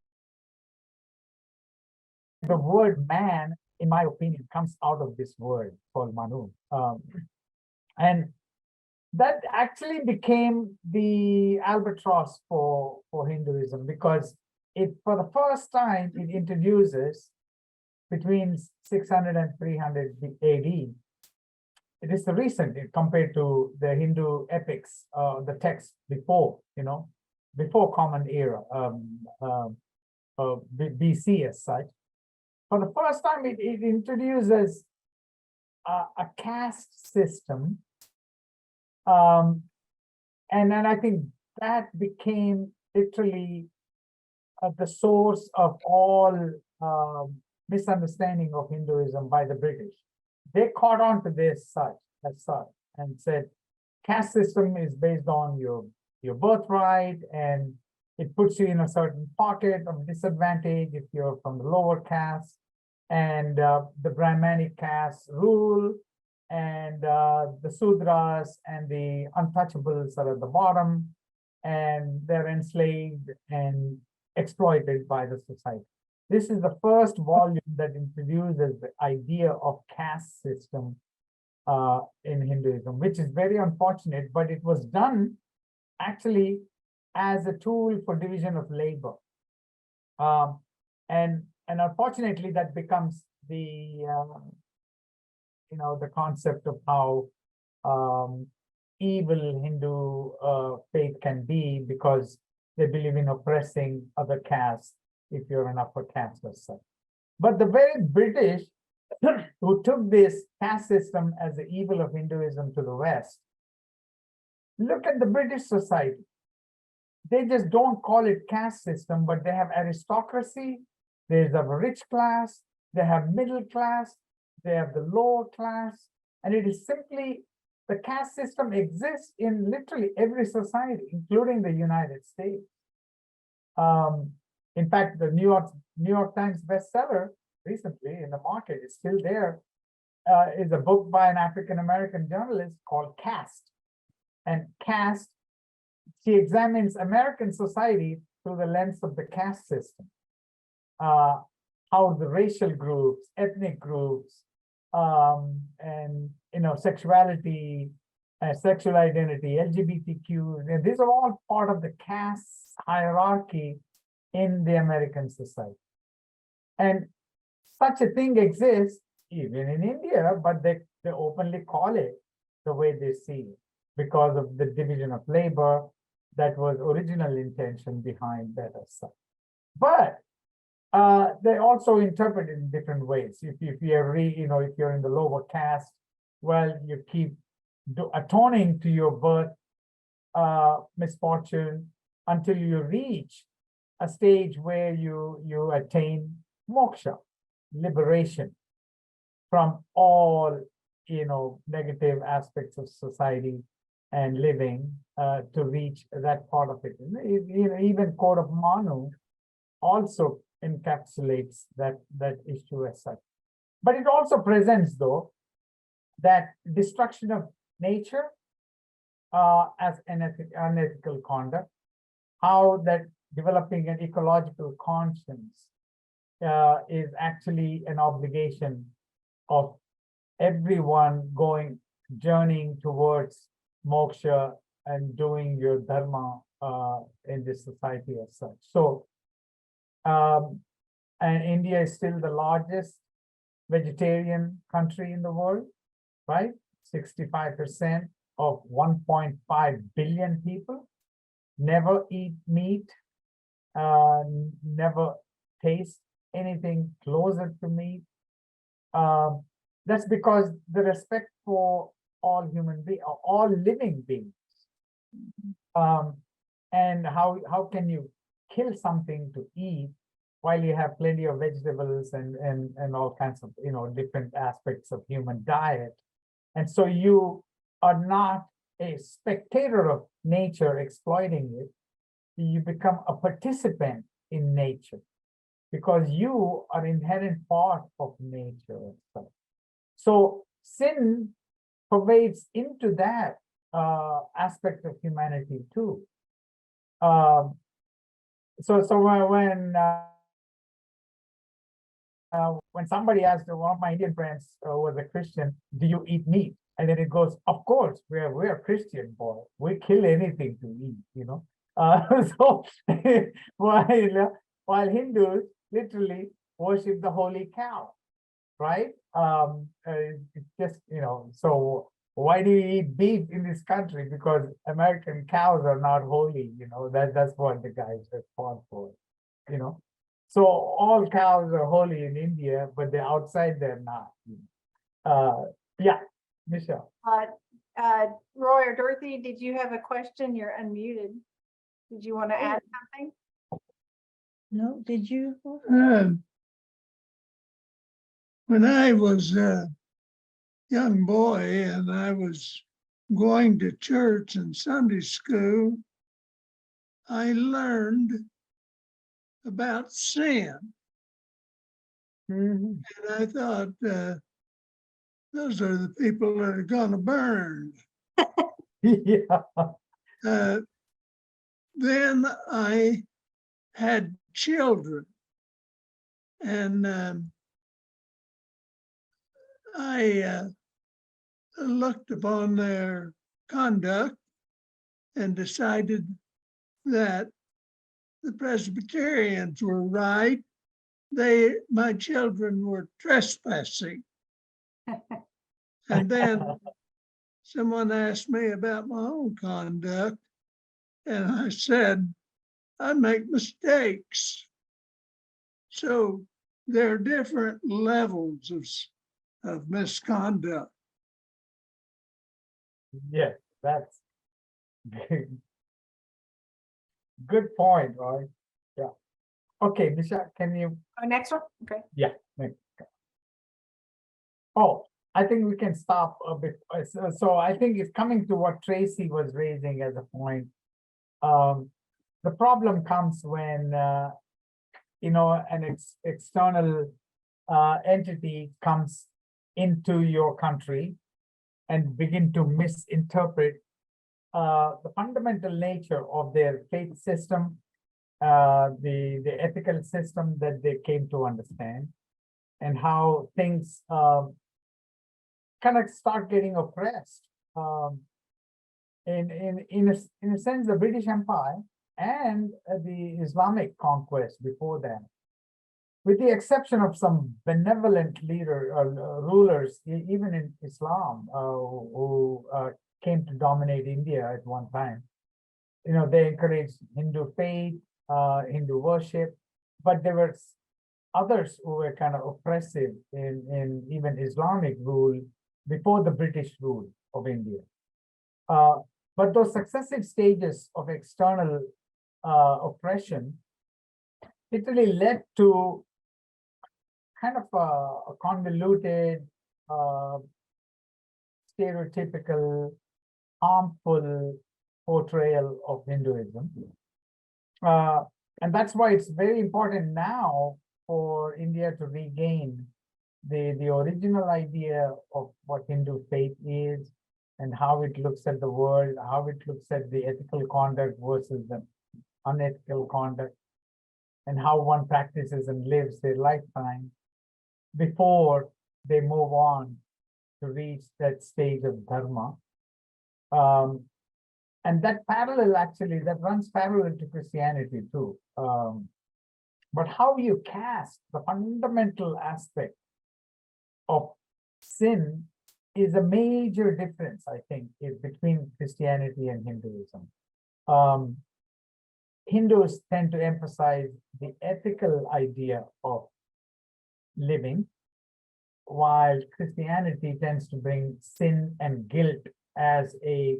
the word man, in my opinion, comes out of this word called Manu. And that actually became the albatross for Hinduism, because it, for the first time, it introduces between 600 and 300 AD. It is the recent compared to the Hindu epics, the text before, you know, before Common Era, BC as such. For the first time, it introduces a caste system. And then I think that became literally the source of all misunderstanding of Hinduism by the British. They caught on to this as such and said, caste system is based on your birthright, and it puts you in a certain pocket of disadvantage if you're from the lower caste, and the Brahmanic caste rule, and the Sudras and the untouchables are at the bottom, and they're enslaved and exploited by the society. This is the first volume that introduces the idea of caste system in Hinduism, which is very unfortunate, but it was done actually as a tool for division of labor. And unfortunately, that becomes the you know, the concept of how evil Hindu faith can be, because they believe in oppressing other castes if you're an upper caste or such. But the very British who took this caste system as the evil of Hinduism to the West, look at the British society. They just don't call it caste system, but they have aristocracy, there's a rich class, they have middle class, they have the lower class, and it is simply, the caste system exists in literally every society, including the United States. In fact, the New York Times bestseller recently in the market is still there, is a book by an African-American journalist called Caste. And caste she examines American society through the lens of the caste system. How the racial groups, ethnic groups, and sexuality, sexual identity, LGBTQ, and these are all part of the caste hierarchy in the American society. And such a thing exists even in India, but they openly call it the way they see it because of the division of labor that was original intention behind that as such. But they also interpret it in different ways. If you're if you're in the lower caste, well, you keep atoning to your birth misfortune until you reach a stage where you attain moksha, liberation from all negative aspects of society and living to reach that part of it. Even Code of Manu also encapsulates that issue as such. But it also presents, though, that destruction of nature as unethical conduct, how that developing an ecological conscience is actually an obligation of everyone journeying towards moksha and doing your dharma in this society as such. So, and India is still the largest vegetarian country in the world, right? 65% of 1.5 billion people never eat meat, never taste anything closer to meat. That's because the respect for all human beings, all living beings. And how can you kill something to eat while you have plenty of vegetables and all kinds of different aspects of human diet? And so you are not a spectator of nature exploiting it. You become a participant in nature because you are inherent part of nature. So sin pervades into that aspect of humanity too. So when somebody asked one of my Indian friends who was a Christian, do you eat meat? And then it goes, of course, we're Christian, boy. We kill anything to eat, So while Hindus literally worship the holy cow, right? It's just, so why do you eat beef in this country? Because American cows are not holy, that's what the guys respond for, So all cows are holy in India, but they're outside, they're not. Yeah, Michelle. Roy or Dorothy, did you have a question? You're unmuted. Did you want to add something? No, did you? When I was a young boy and I was going to church and Sunday school, I learned about sin. And I thought, those are the people that are going to burn. Yeah. Then I had children, and I looked upon their conduct and decided that the Presbyterians were right. My children were trespassing. And then someone asked me about my own conduct, and I said, I make mistakes. So there are different levels of misconduct. Yes, that's good point, right? Yeah. Okay, Michelle, can you? Oh, next one? Okay. Yeah. Oh, I think we can stop a bit. So I think it's coming to what Tracy was raising as a point. The problem comes when, an external entity comes into your country and begin to misinterpret the fundamental nature of their faith system, the ethical system that they came to understand, and how things kind of start getting oppressed. In a sense, the British Empire and the Islamic conquest before that, with the exception of some benevolent rulers, even in Islam, who came to dominate India at one time. You know, they encouraged Hindu faith, Hindu worship, but there were others who were kind of oppressive in even Islamic rule before the British rule of India. But those successive stages of external oppression literally led to kind of a convoluted, stereotypical, harmful portrayal of Hinduism. And that's why it's very important now for India to regain the original idea of what Hindu faith is and how it looks at the world, how it looks at the ethical conduct versus the unethical conduct, and how one practices and lives their lifetime before they move on to reach that stage of dharma. And that parallel actually, that runs parallel to Christianity too. But how you cast the fundamental aspect of sin is a major difference, I think, between Christianity and Hinduism. Hindus tend to emphasize the ethical idea of living, while Christianity tends to bring sin and guilt as a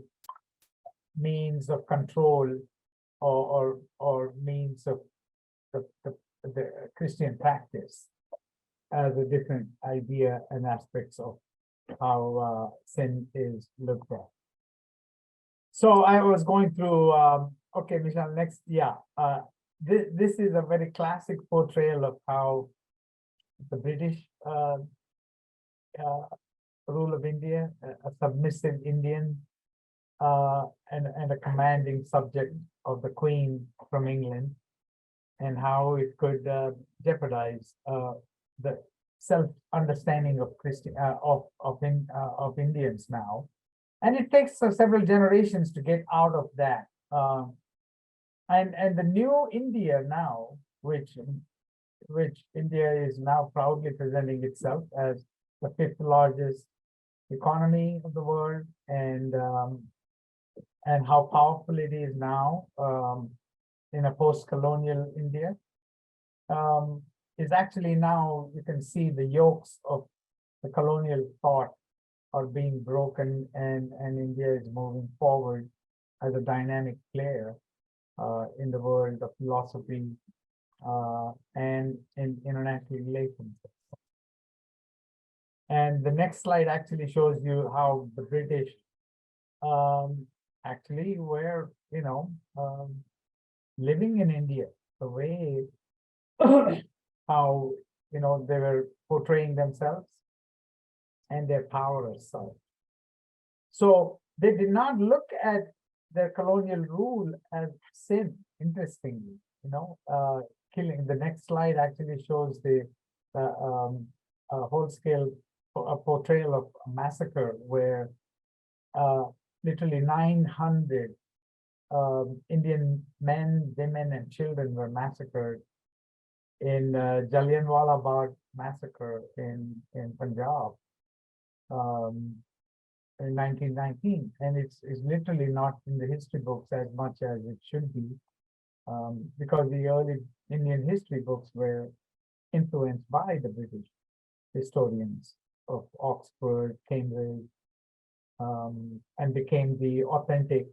means of control or means of the Christian practice as a different idea and aspects of how sin is looked at. So I was going through, okay, Michelle, next, yeah. This is a very classic portrayal of how the British rule of India, a submissive Indian, and a commanding subject of the Queen from England, and how it could jeopardize the self-understanding of Indians now. And it takes several generations to get out of that. And the new India now, which India is now proudly presenting itself as the 5th largest economy of the world, and how powerful it is now in a post-colonial India, is actually now, you can see the yokes of the colonial thought are being broken, and India is moving forward as a dynamic player in the world of philosophy and in international relations. And the next slide actually shows you how the British actually were, living in India, the way how, they were portraying themselves and their power as such. So they did not look at their colonial rule as sin, interestingly, killing. The next slide actually shows the whole-scale portrayal of a massacre where literally 900 Indian men, women, and children were massacred in Jallianwala Bagh massacre in Punjab in 1919, and it's literally not in the history books as much as it should be, because the early Indian history books were influenced by the British historians of Oxford, Cambridge, and became the authentic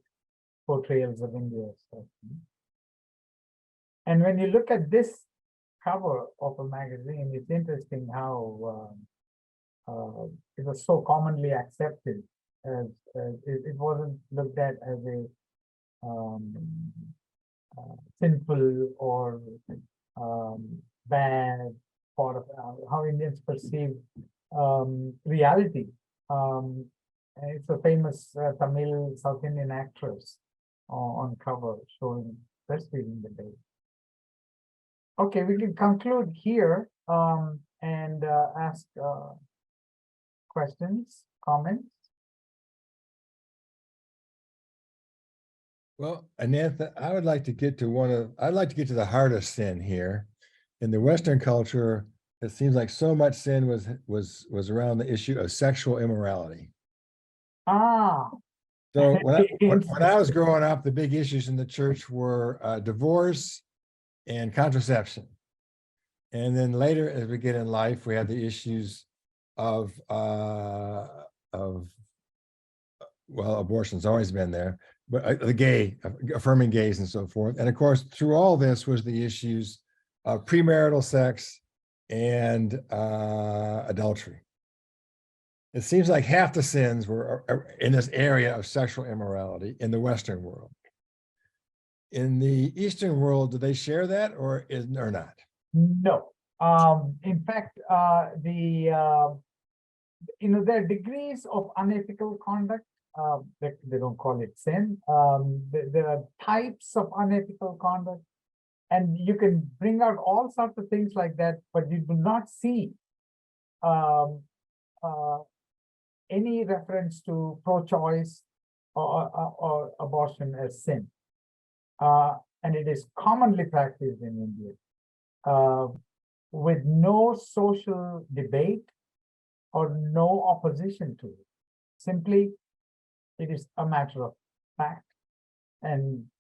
portrayals of India. And when you look at this cover of a magazine, it's interesting how it was so commonly accepted as it wasn't looked at as a sinful or bad part of how Indians perceive reality. And it's a famous Tamil South Indian actress on cover showing breastfeeding the baby. Okay, we can conclude here and ask questions, comments. Well, Anantha, I would like to get to I'd like to get to the heart of sin here. In the Western culture, it seems like so much sin was around the issue of sexual immorality. Ah, So when I was growing up, the big issues in the church were divorce and contraception. And then later, as we get in life, we have the issues of well, abortion's always been there, but the gay, affirming gays and so forth. And of course, through all this was the issues of premarital sex and adultery. It seems like half the sins were in this area of sexual immorality in the Western world. In the Eastern world, do they share that or not? no. In fact, there are degrees of unethical conduct. They don't call it sin. There are types of unethical conduct, and you can bring out all sorts of things like that, but you do not see any reference to pro-choice or abortion as sin. And it is commonly practiced in India with no social debate or no opposition to it. Simply, it is a matter of fact. And,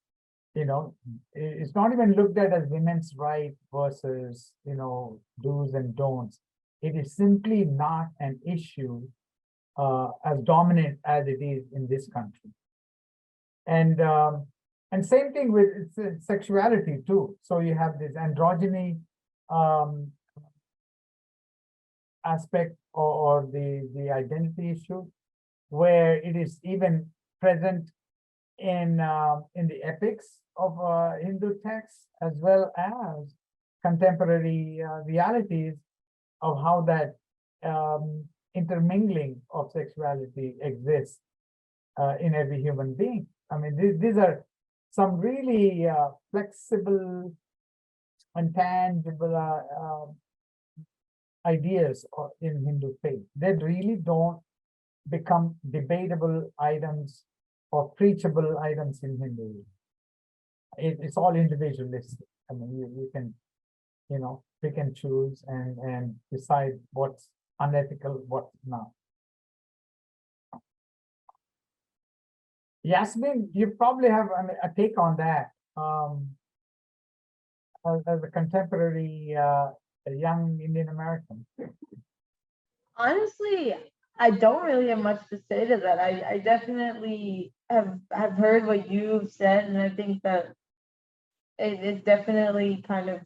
it's not even looked at as women's right versus, do's and don'ts. It is simply not an issue as dominant as it is in this country. And same thing with sexuality too. So you have this androgyny aspect or the identity issue, where it is even present in the epics of Hindu texts, as well as contemporary realities of how that intermingling of sexuality exists in every human being. I mean, these are some really flexible and tangible ideas in Hindu faith that really don't become debatable items or preachable items in Hinduism. It's all individualistic. I mean, you can, pick and choose and decide what's unethical, what's not. Yasmin, you probably have a take on that as a contemporary young Indian American. Honestly, I don't really have much to say to that. I definitely have heard what you've said, and I think that it definitely kind of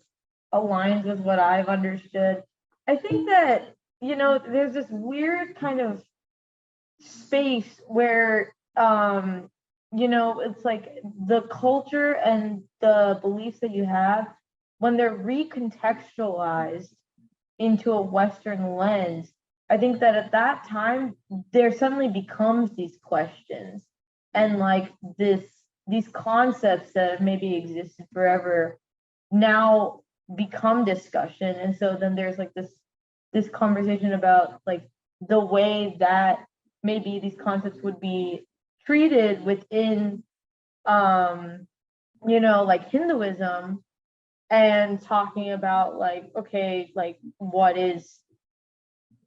aligns with what I've understood. I think that, there's this weird kind of space where, it's like the culture and the beliefs that you have, when they're recontextualized into a Western lens, I think that at that time, there suddenly becomes these questions and like these concepts that have maybe existed forever now become discussion. And so then there's like this conversation about like the way that maybe these concepts would be treated within, like Hinduism, and talking about like, okay, like what is,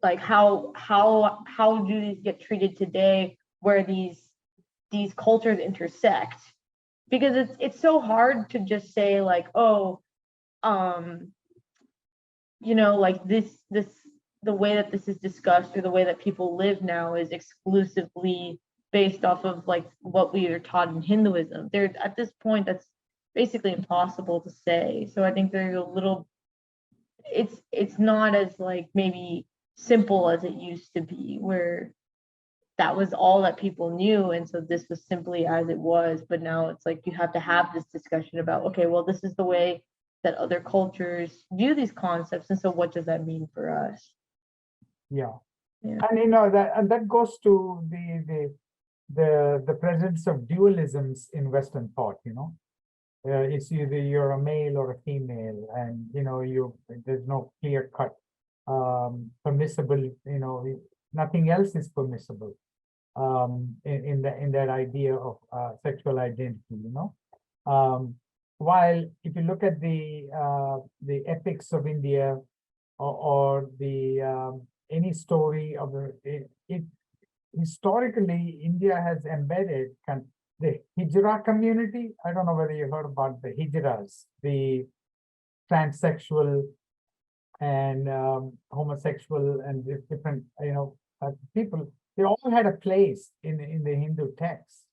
like how do these get treated today where these cultures intersect? Because it's so hard to just say like, oh, like this the way that this is discussed or the way that people live now is exclusively based off of like what we are taught in Hinduism. There's at this point that's basically impossible to say. So I think there's a little, it's not as like maybe simple as it used to be, where that was all that people knew, and so this was simply as it was. But now it's like you have to have this discussion about, okay, well, this is the way that other cultures view these concepts, and so what does that mean for us? Yeah, And that goes to the presence of dualisms in Western thought, it's either you're a male or a female, and there's no clear cut permissible, nothing else is permissible in that idea of sexual identity, while if you look at the epics of India or the any story of it historically, India has embedded the Hijra community. I don't know whether you heard about the Hijras, the transsexual and homosexual and different, people. They all had a place in the Hindu text,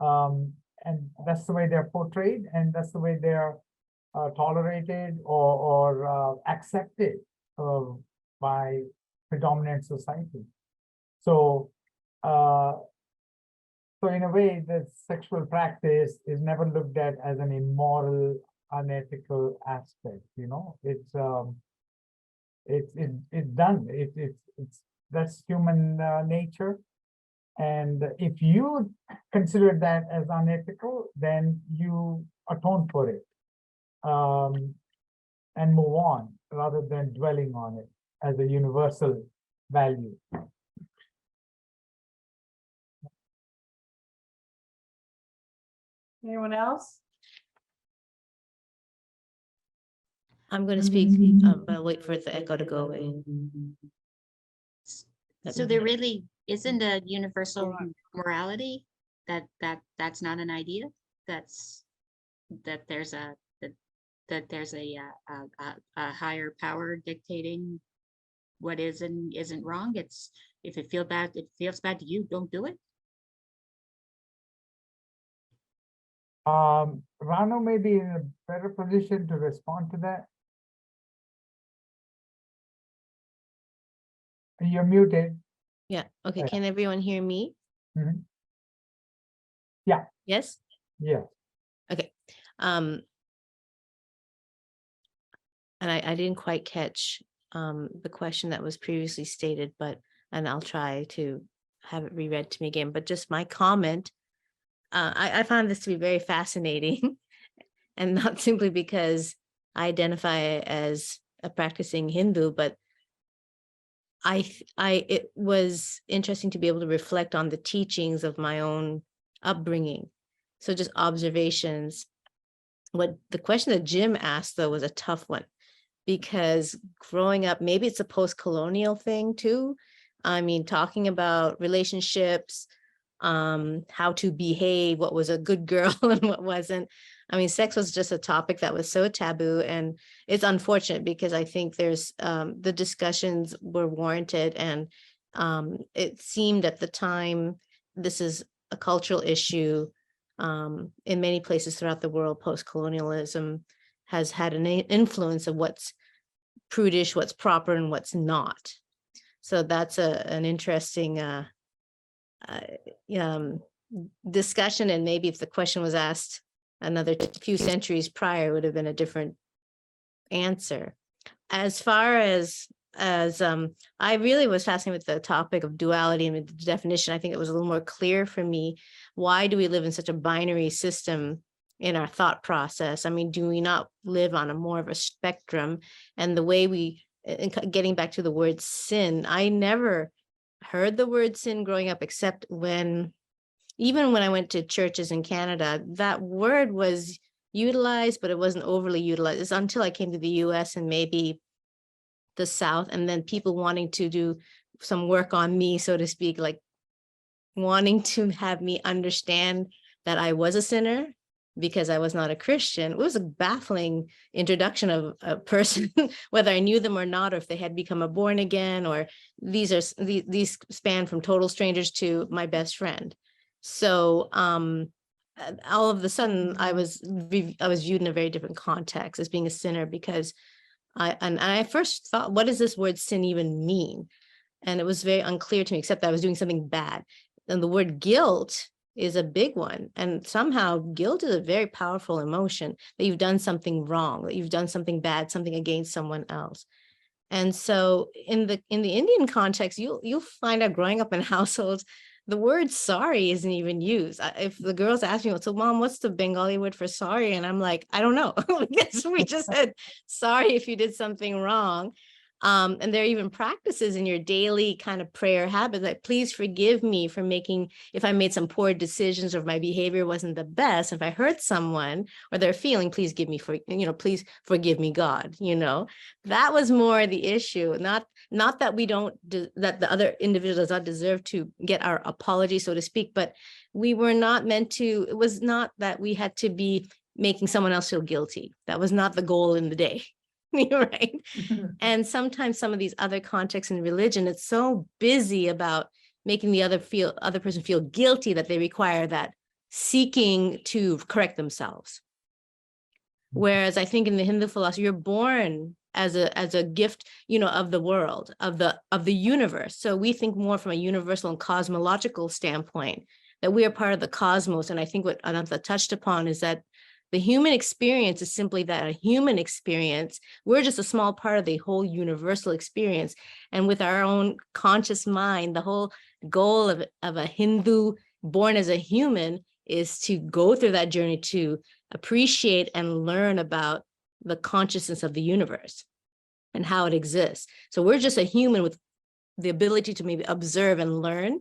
and that's the way they're portrayed, and that's the way they're tolerated or accepted by predominant society. So, in a way, the sexual practice is never looked at as an immoral, unethical aspect. It's done. That's human nature. And if you consider that as unethical, then you atone for it and move on rather than dwelling on it as a universal value. Anyone else? I'm going to speak, but I'll wait for the echo to go away. So there really isn't a universal morality that's not an idea. That there's a higher power dictating what is and isn't wrong. It's if it feels bad to you, don't do it. Rano may be in a better position to respond to that. You're muted. Yeah. Okay. Yeah. Can everyone hear me? Mhm. Yeah. Yes. Yeah. Okay. And I didn't quite catch the question that was previously stated, and I'll try to have it reread to me again. But just my comment, I found this to be very fascinating, and not simply because I identify as a practicing Hindu, but it was interesting to be able to reflect on the teachings of my own upbringing. So just observations. What the question that Jim asked, though, was a tough one, because growing up, maybe it's a post-colonial thing too. I mean, talking about relationships, how to behave, what was a good girl and what wasn't. I mean, sex was just a topic that was so taboo, and it's unfortunate because I think there's the discussions were warranted, and it seemed at the time this is a cultural issue. In many places throughout the world, post-colonialism has had an influence of what's prudish, what's proper, and what's not. So that's an interesting discussion, and maybe if the question was asked another few centuries prior, it would have been a different answer. As far as I really was fascinated with the topic of duality and the definition. I think it was a little more clear for me. Why do we live in such a binary system in our thought process? I mean, do we not live on a more of a spectrum? And the way getting back to the word sin, I never heard the word sin growing up, except even when I went to churches in Canada, that word was utilized, but it wasn't overly utilized. It's until I came to the US and maybe the South, and then people wanting to do some work on me, so to speak, like wanting to have me understand that I was a sinner because I was not a Christian. It was a baffling introduction of a person, whether I knew them or not, or if they had become a born again, or these span from total strangers to my best friend. So all of a sudden I was viewed in a very different context as being a sinner, because I first thought, what does this word sin even mean? And it was very unclear to me, except that I was doing something bad. And the word guilt is a big one. And somehow guilt is a very powerful emotion, that you've done something wrong, that you've done something bad, something against someone else. And so in the Indian context, you'll find out growing up in households, the word sorry isn't even used. If the girls ask me, so mom, what's the Bengali word for sorry? And I'm like, I don't know. Because we just said sorry if you did something wrong. And there are even practices in your daily kind of prayer habit, like please forgive me for if I made some poor decisions or if my behavior wasn't the best, if I hurt someone or they're feeling, please please forgive me, God, that was more the issue. Not that that the other individual does not deserve to get our apology, so to speak, but we were not meant to, it was not that we had to be making someone else feel guilty. That was not the goal in the day. Right. And sometimes some of these other contexts in religion, it's so busy about making the other person feel guilty that they require that seeking to correct themselves. Whereas I think in the Hindu philosophy, you're born as a gift, of the world, of the universe. So we think more from a universal and cosmological standpoint, that we are part of the cosmos. And I think what Anatha touched upon is that the human experience is simply that, a human experience. We're just a small part of the whole universal experience. And with our own conscious mind, the whole goal of a Hindu born as a human is to go through that journey to appreciate and learn about the consciousness of the universe and how it exists. So we're just a human with the ability to maybe observe and learn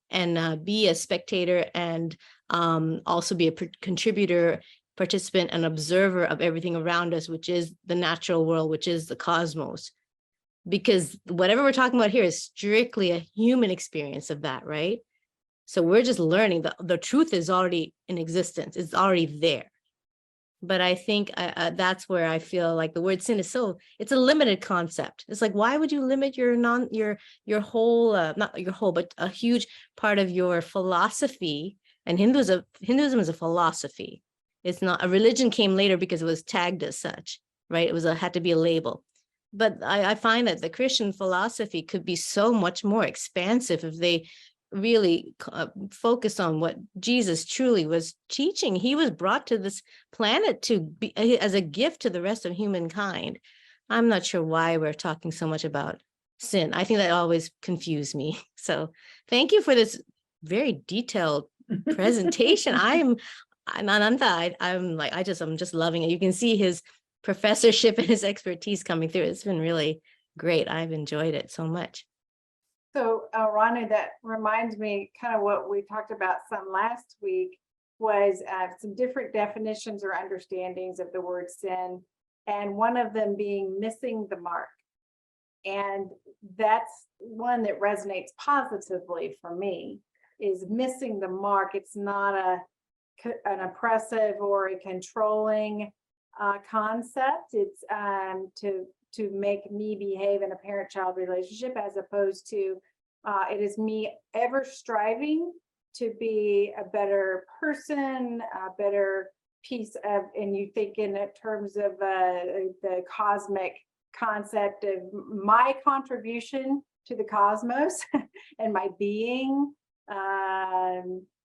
and be a spectator and also be a contributor, participant, and observer of everything around us, which is the natural world, which is the cosmos. Because whatever we're talking about here is strictly a human experience of that, right? So we're just learning. The truth is already in existence. It's already there. But I think that's where I feel like the word sin is it's a limited concept. It's like, why would you limit your whole, not your whole, but a huge part of your philosophy? And Hinduism is a philosophy. It's not a religion, came later because it was tagged as such, right? It had to be a label. But I find that the Christian philosophy could be so much more expansive if they really focus on what Jesus truly was teaching. He was brought to this planet to be as a gift to the rest of humankind. I'm not sure why we're talking so much about sin. I think that always confused me. So thank you for this very detailed presentation. I'm Anantha, I'm just loving it. You can see his professorship and his expertise coming through. It's been really great. I've enjoyed it so much. So Ronnie, that reminds me kind of what we talked about some last week was some different definitions or understandings of the word sin, and one of them being missing the mark. And that's one that resonates positively for me, is missing the mark. It's not an oppressive or a controlling concept. It's to make me behave in a parent-child relationship, as opposed to it is me ever striving to be a better person, a better piece of, and you think in terms of the cosmic concept of my contribution to the cosmos and my being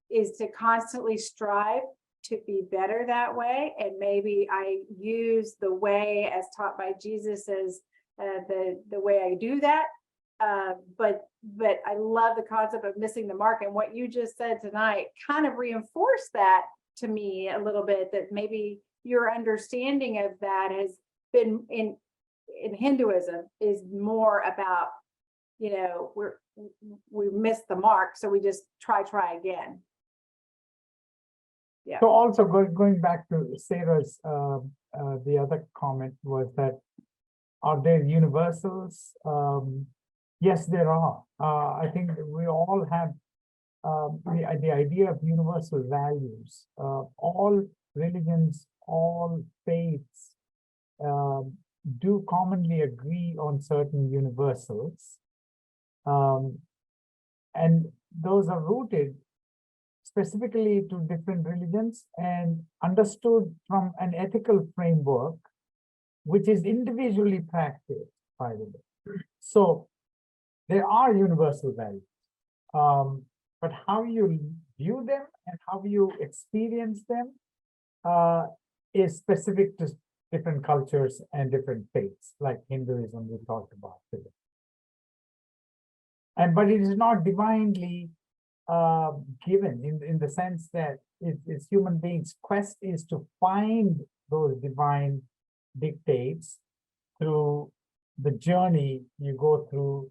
is to constantly strive to be better that way. And maybe I use the way as taught by Jesus as the way I do that. But I love the concept of missing the mark. And what you just said tonight kind of reinforced that to me a little bit, that maybe your understanding of that has been in Hinduism is more about, we missed the mark, so we just try again. Yeah. So also going back to Sarah's, the other comment was that, are there universals? Yes, there are. I think we all have the idea of universal values. All religions, all faiths do commonly agree on certain universals. And those are rooted specifically to different religions and understood from an ethical framework, which is individually practiced, by the way. So there are universal values, but how you view them and how you experience them is specific to different cultures and different faiths, like Hinduism we talked about today. But it is not divinely given in the sense that it's human beings' quest is to find those divine dictates through the journey you go through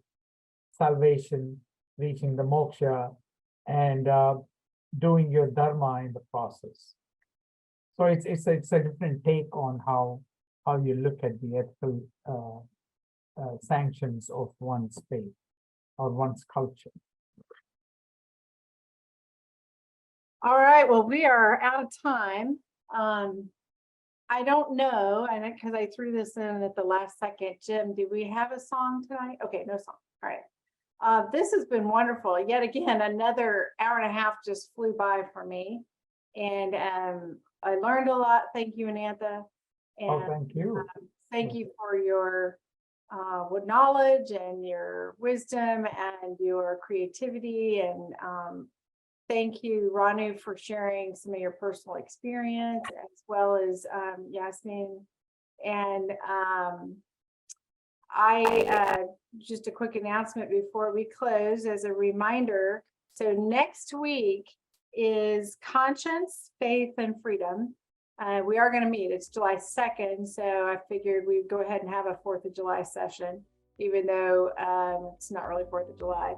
salvation, reaching the moksha, and doing your dharma in the process. So it's a different take on how you look at the ethical sanctions of one's faith or one's culture. All right, well, we are out of time. I don't know, and because I threw this in at the last second, Jim, do we have a song tonight? Okay, no song. All right. This has been wonderful. Yet again, another hour and a half just flew by for me. And I learned a lot. Thank you, Anatha. Oh, And thank you. thank you for your knowledge and your wisdom and your creativity. And thank you, Ranu, for sharing some of your personal experience, as well as Yasmin. And just a quick announcement before we close as a reminder. So next week is Conscience, Faith, and Freedom. We are going to meet. It's July 2nd. So I figured we'd go ahead and have a 4th of July session, even though it's not really 4th of July.